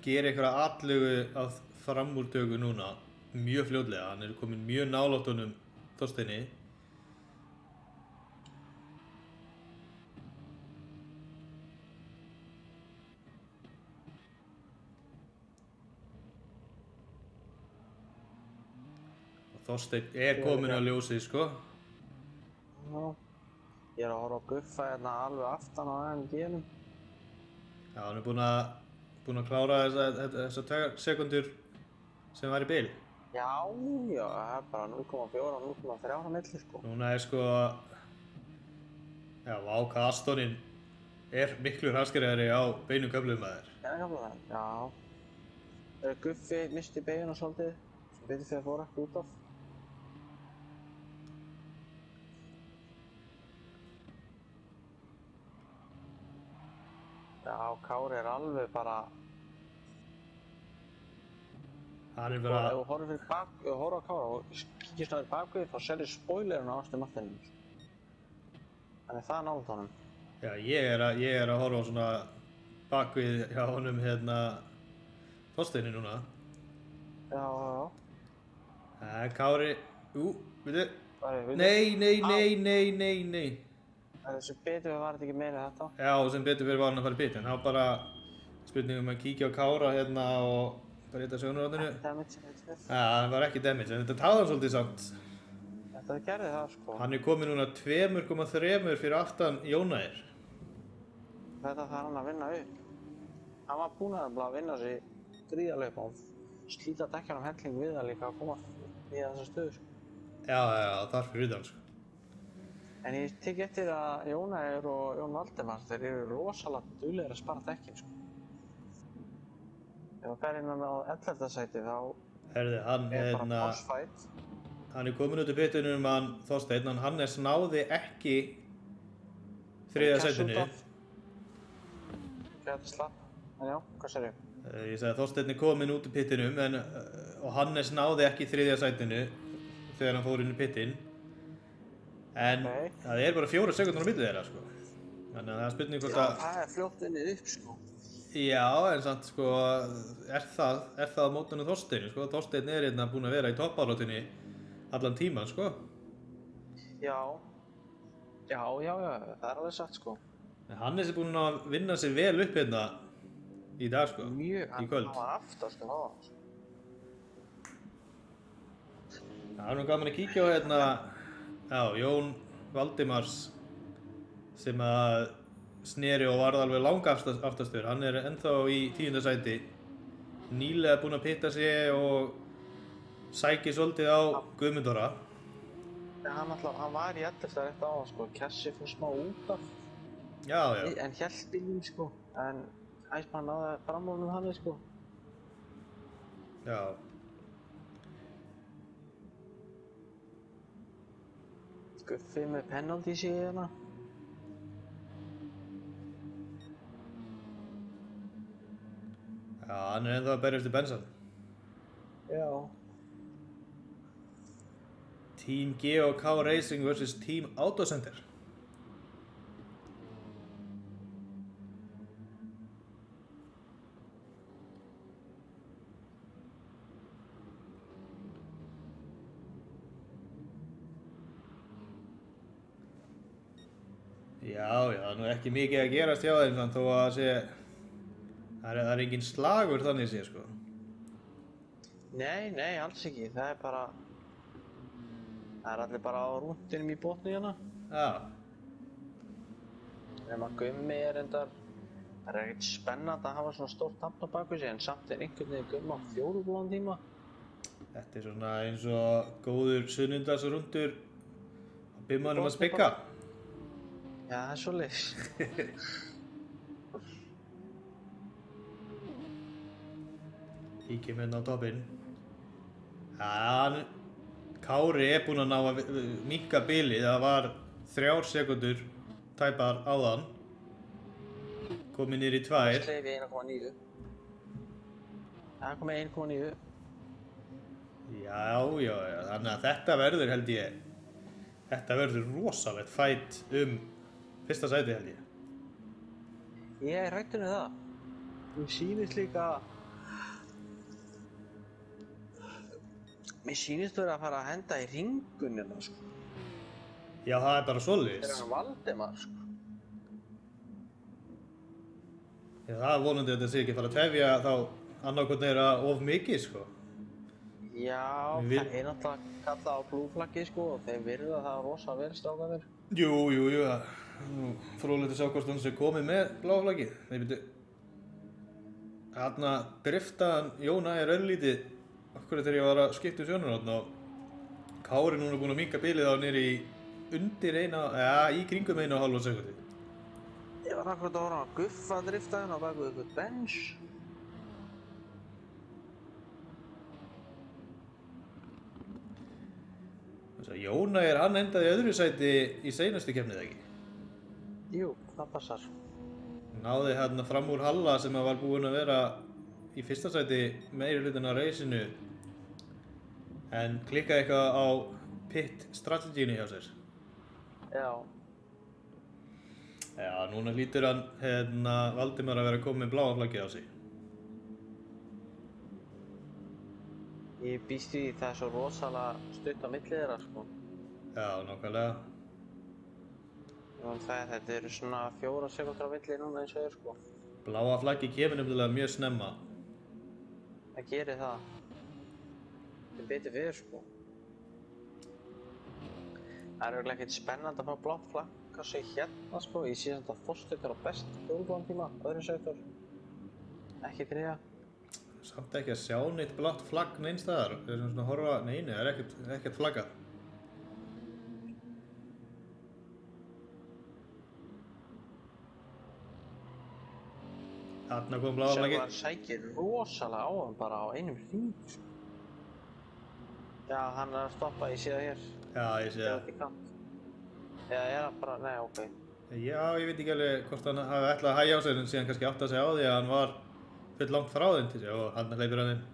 geri einhverja atlögu að framúrtöku núna mjög fljótlega. Hann er komin mjög nálægt honum Þorsteini. Þorsteinn er kominn á ljósið, sko. Já. Ég er að horfa á Guffa hérna alveg aftan á AMG-num. Já, hann er búinn að klára þessar 2 sekundur sem var í bil. Já, það er bara 0,4 og 0,3 á milli, sko. Núna er, sko, já, Váka Astoninn er miklu hraskariðari á beinum köflum maður. Já. Guffi misti beiguna svolítið, sem betur fyrir að fóra ekki út af. Já, Kári er alveg bara... Hann er Ef bara, þú horfir á Kára og kíkir snarður bakvið, þá sérðu spoilerinn á Aston Martinum. Þannig það er nálægt honum. já, ég er að horfa á svona bakvið hjá honum, Þorsteini núna. Já. Kári, veitu, Nei. nei. Þessi betur var þetta ekki meira þetta. Já, sem betur fyrir var hann að fara í bit, en það var bara spurning að kíkja á Kára og bara hitta sjónurátinu. Damage. Já, það var ekki damage, en þetta táði hann svolítið samt. Þetta gerði það, sko. Hann er kominn núna 2,3 fyrir aftan Jónægir. Þetta þarf hann að vinna upp. Hann var búinn að vinna sig gríðarlega upp á slíta dekkjanum helling við það líka að koma í þessa stöðu, sko. Já, þar fyrir utan, sko. En ég tek eftir að Jónægir og Jón Valdimar, þeir eru rosalega duglegir að spara dekkin, sko. Ef það fer innan á 11. sæti þá Herði, hann bara boss fight. hann er kominn út í pittunum, hann Þorsteinn, en Hannes náði ekki 3. sætinu. Gæti slapp. En já, hvað sér ég? Ég sagði að Þorsteinn er kominn út í pittunum, og Hannes náði ekki 3. sætinu þegar hann fór inn í pittin. En Ok. það er bara 4 sekúndur á milli þeirra, sko. Þannig að það er spurning hvort Já, að... það er fljótt unnið upp, sko. Já, en samt, sko, er það á mótinu Þorsteinu, sko? Þorsteinn er hérna búinn að vera í toppáráttunni allan tíman, sko. Já. Já, það er alveg satt, sko. En Hannes er búinn að vinna sig vel upp hérna í dag, sko. Mjög, Í kvöld. hann var aftast, sko, það. Það er nú gaman að kíkja á hérna, já, Jón Valdimars sem að sneri og varð alveg langaftastur. Hann er ennþá í 10. sæti, nýlega búinn að pitta sig og sæki svolítið á Guðmundóra. Hann var í 11. rétt á hann, sko. Kessi fór smá út af, Já, já, en hélt bílum, sko. En æsmann náði fram honum hann, sko. já. Guffi með penalty síðuna. Já, hann er ennþá að berjast í bensan. Já. Team G&K Racing vs. Team Autocenter. Já, það er nú ekki mikið að gerast hjá þeim þannig þó að það er engin slagur þannig sé, sko. Nei, alls ekki. Það er bara... Það er allir bara á rúndinum í botni hérna. Já, Nefna Gummi er endar... Það er ekkert spennandi að hafa svona stórt nafn á baku sig, en samt er einhvern veginn Gummi á 4 góðan tíma. þetta er svona eins og góður sunnundagsrúndur á bimmanum að spikka. Já, það er svoleiðis. Kíkjum hérna á toppinn. Kári er búinn að ná að minnka bilið. Það var 3 sekúndur tæpar áðan. Komið niður í 2. Sleif í 1,9. Það komið 1,9. Já, þannig að þetta verður, held ég, þetta verður rosalegt fætt fyrsta sæti, held ég. Ég er hrættur með það. Mér sýnist líka... Mér sýnist vera að fara að henda í ringunina, sko. Já, það er bara Það svoleiðis. er hann Valdimar, sko. Já, það er vonandi að þetta sé ekki að fara að tefja þá annarkvörn þeirra of mikið, sko. Já, Við- það er náttúrulega kallað á blúflaggi, sko, og þeir virða það rosa vel, strákarnir. Jú, það er nú fróðlegt að sjá hvort hann sé komið með bláflaggið. Nei, byrju. Þarna driftaðan Jóna er örlítið okkur þegar ég var að skipta um sjónarhorn og Kári núna búinn að minnka bilið á niður í undir í kringum 1,5 sekúndu. Ég var akkurat að horfa á Guffa driftaðinn á baku ykkur bench. Þess að Jóna hann endaði í öðru sæti í seinustu keppnið, ekki? Jú, það passar. Náði hérna fram úr Halla sem var búinn að vera í fyrsta sæti meiri hlutin af reysinu en klikkaði eitthvað á pit strategínu hjá sér. Já. Já, núna hlýtur hann Valdimar að vera komið með bláa flaggið á sig. Ég býst því það er svo rosalega stutt á milli þeirra, sko. Já, nákvæmlega. Þetta eru svona 4 sekúndur á milli núna eins og er, sko. Bláa flaggið kemur nefnilega mjög snemma. Það gerir það. Það er betur fyrir, sko. Það er örugglega ekkert spennandi að fá blátt flagg á sig hérna, sko. Ég sé samt að Þorsteinn er á best 12 tíma, öðru sektor. Ekki 3. Samt ekki að sjá neitt blátt flagg neins staðar. Það er svona að horfa, nei, það er ekkert flaggað. Þarna kom bláa flaggið. Sjálfar sækir rosalega á hann bara á einum hring, sko. Já, hann er að stoppa, ég sé það hér. Já, ég sé það. Út í kant. Eða er hann bara, nei, ok. Já, ég veit ekki alveg hvort hann hafi ætlað að hægja á sig en síðan kannski átt að segja á því að hann var full langt frá þeim til sig og hann hleypur hann inn.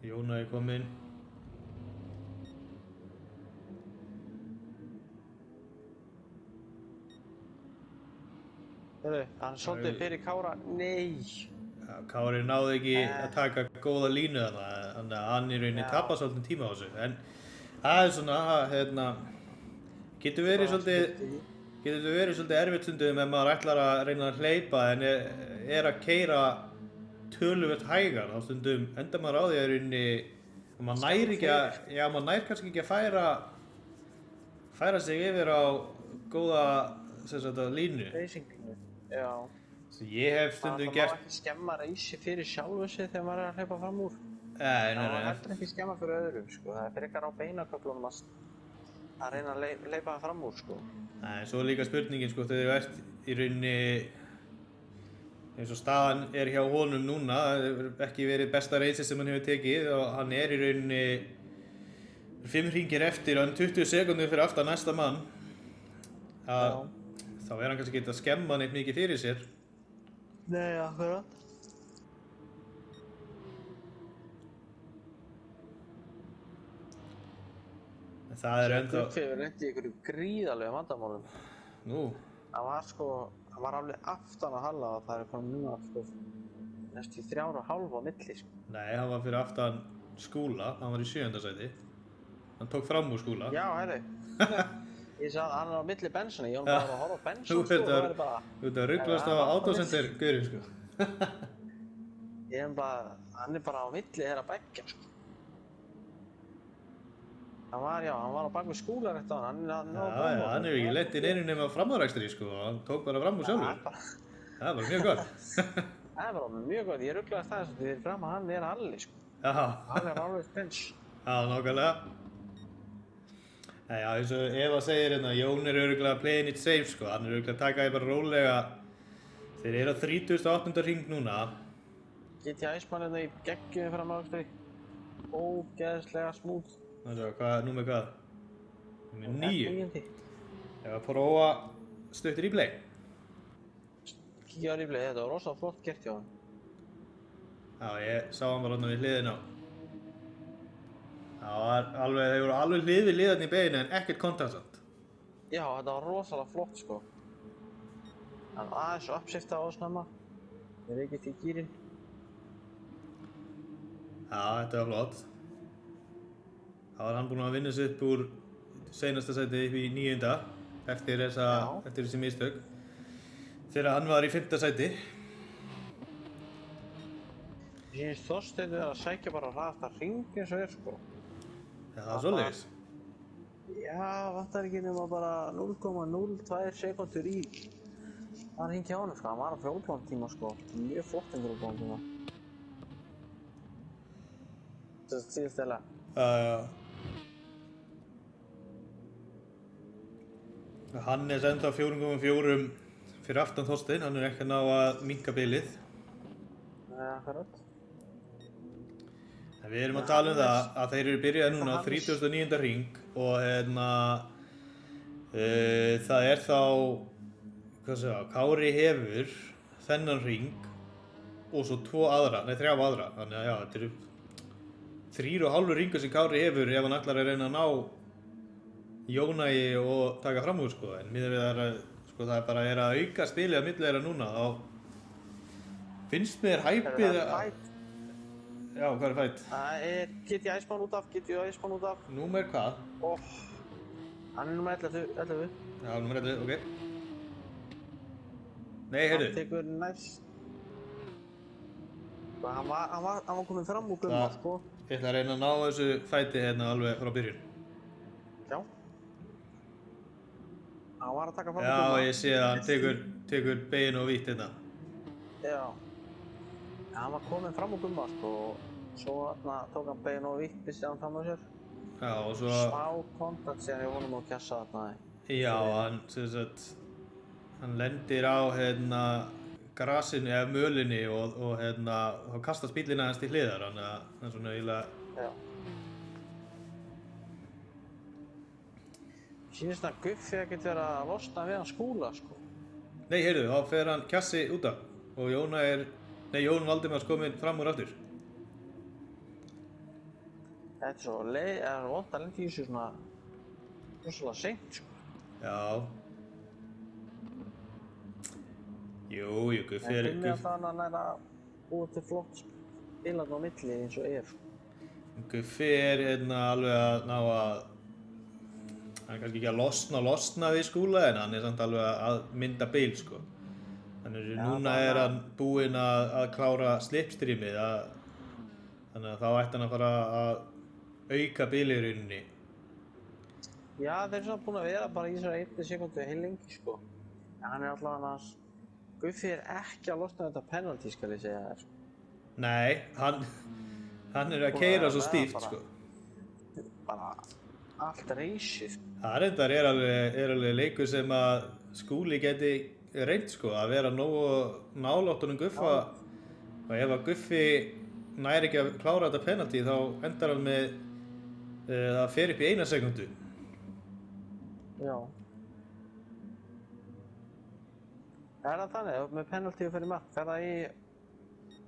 Jóna er kominn. Heyrðu, hann svolítið fyrir Kára, nei. Já, Kári náði ekki að taka góða línu þarna, þannig að hann í rauninni tapar svolítið tíma á þessu. En það er svona, getur verið svolítið erfitt stundum ef maður ætlar að reyna að hleypa en er að keyra töluvert hægar. Þá stundum endar maður á því að í rauninni, maður nær ekki að, já, maður nær kannski ekki að færa sig yfir á góða, sem sagt, línu. Racinginu, já. Svo ég hef stundum gert... Það má ekki skemma reysi fyrir sjálfu sig þegar maður að hlaupa fram úr. Nei. Það má heldur ekki skemma fyrir öðrum, sko. Það frekar á beinaköflunum að reyna að hlaupa það fram úr, sko. Nei, svo er líka spurningin, sko, þegar þú ert í rauninni, eins og staðan er hjá honum núna, það hefur ekki verið besta reysi sem hann hefur tekið og hann er í rauninni 5 hringir eftir og 20 sekúndur fyrir aftan næsta mann. Þá er hann kannski ekki að skemma neitt mikið fyrir sér. Nei, akkurat. En það er ennþá... Guðfeður lenti í einhverju gríðarlegu vandamálum. Nú? Hann var alveg aftan að halla og það er komið núna, sko, næstu 3,5 á milli, sko. Nei, hann var fyrir aftan Skúla, hann var í 7. sæti. Hann tók fram úr Skúla. Já, heyrðu. Ég sagði hann er á milli Bensoni, ég var bara að horfa á Benson, sko, það er bara... Þú ert að rugglast á Autocenter gaurinn, sko. Hann er bara á milli þeirra beggja, sko. Hann var á bak við Skúla rétt á hann, hann hefur ekki lent í neinu nema framúrækstri, sko, hann tók bara fram úr sjálfur. Það var mjög gott. Það er bara mjög gott, ég rugglaðist það þess að þið fram að hann er Halli, sko. Já. Hann er alveg Bens. Já, nákvæmlega. Já, eins og Eva segir hérna, Jón er örugglega playing it safe, sko, hann er örugglega að taka því bara rólega. Þeir eru á 38. hring núna. GT Iceman hérna í geggjum framúrækstri. Ógeðslega smúð. Númer hvað? Númer 9. Ég var að prófa stuttir í play. Kíkja á replay, þetta var rosalega flott gert hjá hann. Já, ég sá hann bara hérna við hliðina á. Þeir voru alveg hlið við hliðarni í beinu en ekkert kontakt samt. Já, þetta var rosalega flott, sko. Hann aðeins uppsifta á snemma. Þeir ekkert í gírinn. Já, þetta var flott. Þá var hann búinn að vinna sig upp úr seinasta sæti upp í 9. eftir þessi mistök. Þegar hann var í 5. sæti. Ég finnst Þorsteinn að sækja bara hraðasta hring eins og sko. Já, það er svoleiðis. Já, vantar ekki nema bara 0,02 sekúndur í að hringja á honum, sko. Hann var á fjólblóntíma, sko. Mjög flott fjólblóntíma. Það er síðustæðilega. Já. Hannes ennþá 4,4 fyrir aftan Þorsteinn, hann er ekki að ná að minnka bilið. Nei, akkurat. En við erum að tala um það að þeir eru byrjaði núna á 39. hring og það er þá, Kári hefur þennan hring og svo 3 aðra. Þannig að já, þetta eru 3,5 hringur sem Kári hefur ef hann ætlar að reyna að ná Jónægi og taka fram úr, sko. En miðað við það er bara að auka spilið á milli þeirra núna, þá finnst mér hæpið að... Já, hvað er fætt? Það er GT Iceman út af. Númer hvað? Hann er númer 11. Já, númer 11, ok. Nei, heyrðu. Hann tekur næst. Hann var komin fram úr Gumma, sko. Ég ætla að reyna að ná þessu fæti hérna alveg frá byrjun. Já. Hann var að taka fram úr Gumma. Já, ég sé að hann tekur bein og vítt hérna. Já. Hann var komin fram úr Gumma, sko. Svo tók hann bein og vítt, vissi hann fram á sér. Já, og svo... Smá kontakt síðan ég vonum að kjassa þarna. Já, hann lendir á grasinu eða mölinni og þá kastast bíllinn aðeins til hliðar, þannig að hann svona eiginlega... Já. Sýnist að Guffi ekkert vera að losna við hann Skúla, sko. Nei, heyrðu, þá fer hann Kjassi út af og Jón Valdimars kominn fram úr aftur. Þetta er svo vont að lenda í þessu svona rosalega seint, sko. Já. Jú, Guffi En Gummi alltaf hann að næra búið til flott spilarn á milli eins og Guffi alveg að ná að hann er kannski ekki að losna við Skúla en hann er samt alveg að mynda bil sko. Núna er hann búinn að klára slipstreamið þannig að þá ætti hann að fara að auka bilið í rauninni. Já, þeir eru svona búin að vera bara í þessari 1 sekundu heilengi sko. En hann er alltaf annars Guffi er ekki að losna þetta penalty skal ég segja þér. Nei, hann er að keyra svo stíft sko. Bara allt reysið. Það reyndar er alveg leikur sem að Skúli geti reynt sko, að vera nógu nálægt honum Guffa og ef að Guffi næri ekki að klára þetta penalty þá endar hann með það fer upp í 1 sekundu. Já. Er það þannig, ef með penalty og fyrir mark, fer það í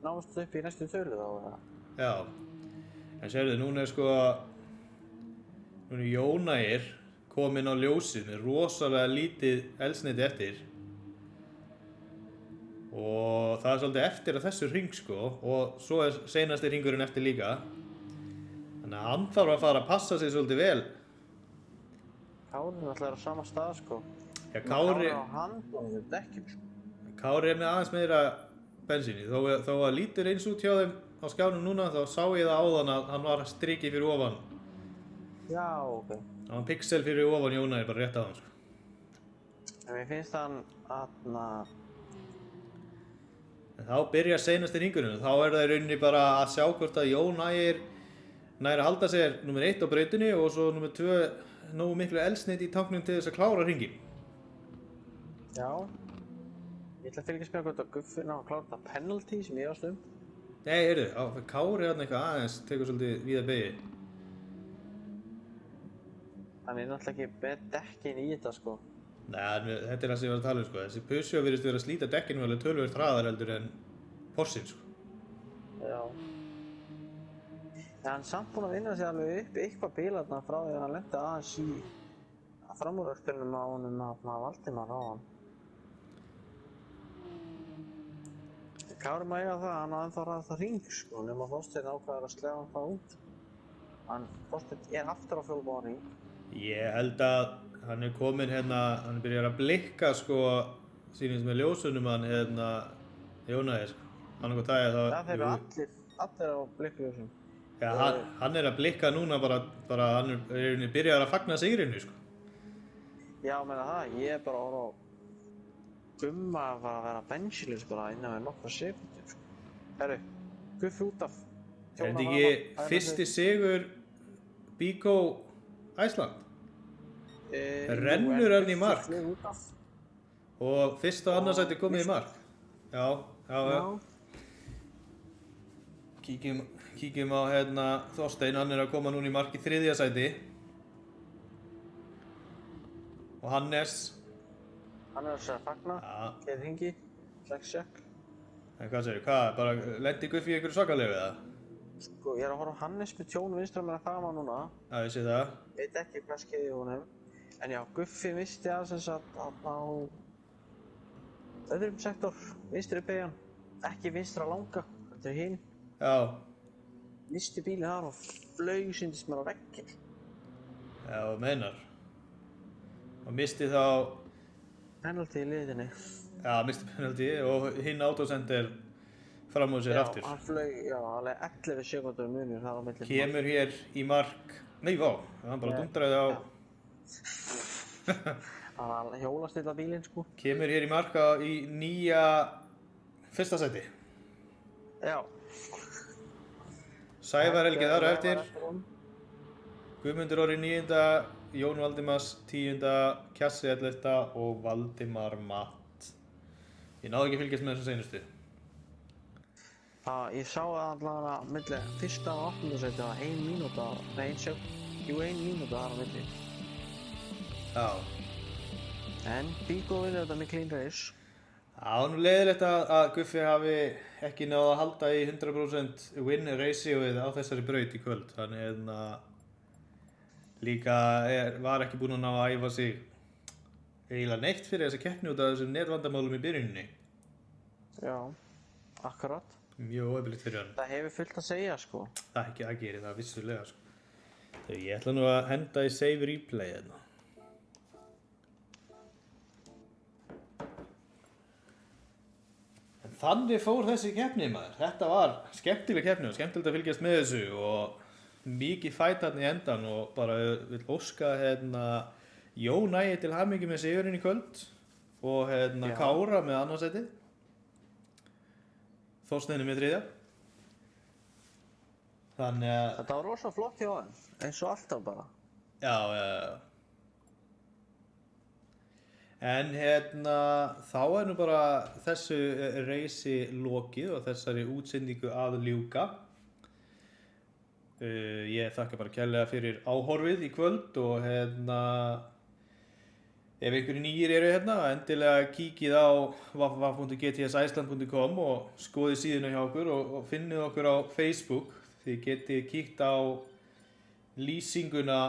námast upp í næstu tölu þá eða? Já, en sérðu, núna er Jónægir kominn á ljósið með rosalega lítið eldsneyti eftir og það er svolítið eftir að þessu hring sko og svo er seinasti hringurinn eftir líka þannig að hann þarf að fara að passa sig svolítið vel. Kári náttúrulega er á sama stað sko. Já, Kári á hand og þetta dekkjum sko. Kári er með aðeins meira bensíni þó að lítur eins út hjá þeim á skjánum núna þá sá ég það áðan að hann var strikið fyrir ofan. Já, ok. Það var pixel fyrir ofan Jónægir bara rétt á hann sko. En mér finnst hann Þá byrjar seinasti hringurinn og þá er það í rauninni bara að sjá hvort að Jónægir næri að halda sér númer 1 á brautinni og svo númer 2 nógu miklu eldsneyti í tanknum til þess að klára hringinn. Já. Ég ætla að fylgjast með hvort að Guffi ná að klára þetta penalty sem ég ást Nei, heyrðu, Kári hérna eitthvað aðeins tekur svolítið víða beygið. Hann er náttúrulega ekki með dekkin í þetta sko. Nei, þetta er það sem ég var að tala sko. Þessi Peugeot virðist vera að slíta dekkinu alveg töluvert hraðar heldur en Porschen sko. Já. En hann er samt búinn að vinna sig alveg upp eitthvað bílarna frá því að hann lenti aðeins í framúröktunum á honum Valdimar á hann. Kári má eiga það, hann á ennþá ræða það hring sko, nema Þorsteinn ákveður að slefa hann það út. Þorsteinn er aftur á fjólubláðan hring. Ég held að hann er kominn hann byrjar að blikka sko sýnist með ljósunum hann Jónægir sko. Hann eitthvað tæja þá... Já, þeir eru allir á blikkljósum. Já, hann er að blikka núna bara hann er byrjar að fagna sigrinu sko. Já, meina það, ég er bara orða á Gumma að fara að vera bensilis bara innan við nokkra sekundir sko. Herru, Guffi út af. Er þetta ekki fyrsti sigur Bíkó Æsland? Rennur hann í mark og fyrst og annarsæti komið í mark. Já. Kíkjum á Þorsteinn, hann er að koma núna í mark í 3. sæti og Hannes hann er að segja fagna, getur hringi, check. En hvað segir, bara lendi Guffi í einhverju svakalegu eða? Sko, ég er að horfa á Hannes með tjón vinstra mér að fama núna. Já, ég sé það. Veit ekki hvað skeiði honum. En já, Guffi misti að sem sagt á öðrum sektor, vinstri beygjan. Ekki vinstra langa, þetta er hinn. Já. Misti bílinn þar og flaug síndist mér á vegginn. Já, meinar. Og misti þá... Penalty í liðinni. Já, misti penalty og hinn autosender fram úr sér aftur. Já, hann flaug, alveg 11 sekundur munur þar á milli. Kemur hér í mark... Nei, hann bara dundraði á... Hann var hjólastilla bílinn, sko. Kemur hér í mark í 9. fyrsta sæti. Já. Sævar Helgi þar á eftir. Guðmundur Orri 9. Jón Valdimars 10. Kjassi 11. og Valdimar Matt. Ég náði ekki að fylgjast með þessum seinustu. Ég sá að allavega milli fyrsta og 8. sæti var 1 mínúta, nei 1 mínúta þar á milli. Já. En Bíkó vinnur þetta með clean race. Já, nú leiðilegt að Guffi hafi ekki náð að halda í 100% win ratioið á þessari braut í kvöld. Þannig líka var ekki búinn að ná að æfa sig eiginlega neitt fyrir þessa keppni út af þessum netvandamálum í byrjuninni. Já, akkurat. Mjög óöflegt fyrir hann. Það hefur fullt að segja, sko. Það gerir það vissulega, sko. Þegar ég ætla nú að henda í save replay hérna. En þannig fór þessi keppni, maður. Þetta var skemmtileg keppni og skemmtilegt að fylgjast með þessu og mikið fæt þarna í endan og bara vil óska Jón Ægi til hamingju með sigurinn í kvöld og Já. Kára með annarsætið. Þorsteini með þriðja. Þannig að Þetta var rosa flott hjá hann, eins og alltaf bara. já. En þá nú bara þessu reysi lokið og þessari útsendingu að ljúka. Ég þakka bara kærlega fyrir áhorfið í kvöld og ef einhverjir nýjir eru endilega kíkið á www.gtsiceland.com og skoðið síðuna hjá okkur og finnið okkur á Facebook. Þið getið kíkt á lýsinguna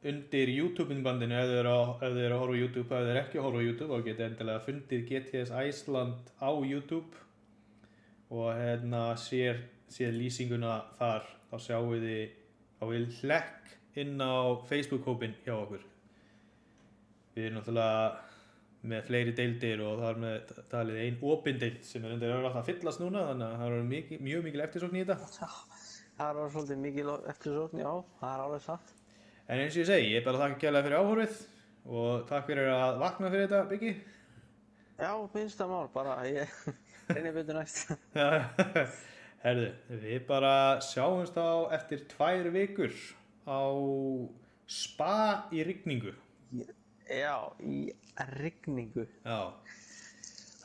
undir YouTube-myndbandinu ef þið eru að horfa á YouTube. Ef þið eru ekki að horfa á YouTube þá getið endilega fundið GTS Iceland á YouTube og séð lýsinguna þar. Þá sjáum við hlekk inn á Facebook-hópinn hjá okkur. Við erum náttúrulega með fleiri deildir og það með talið ein opin deild sem er alltaf að fyllast núna þannig að það er mjög mikil eftirsókn í þetta. Það var svolítið mikil eftirsókn, já, það er alveg satt. En eins og ég segi, ég bara þakka kærlega fyrir áhorfið og takk fyrir að vakna fyrir þetta, Biggi. Já, minnsta mál, bara ég reynir betur næst. Herðu, við bara sjáumst á eftir 2 vikur á spa í rigningu. Já, í rigningu. Já,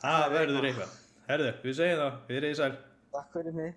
það verður eitthvað. Herðu, við segjum það, við erum í sæl. Takk fyrir mig.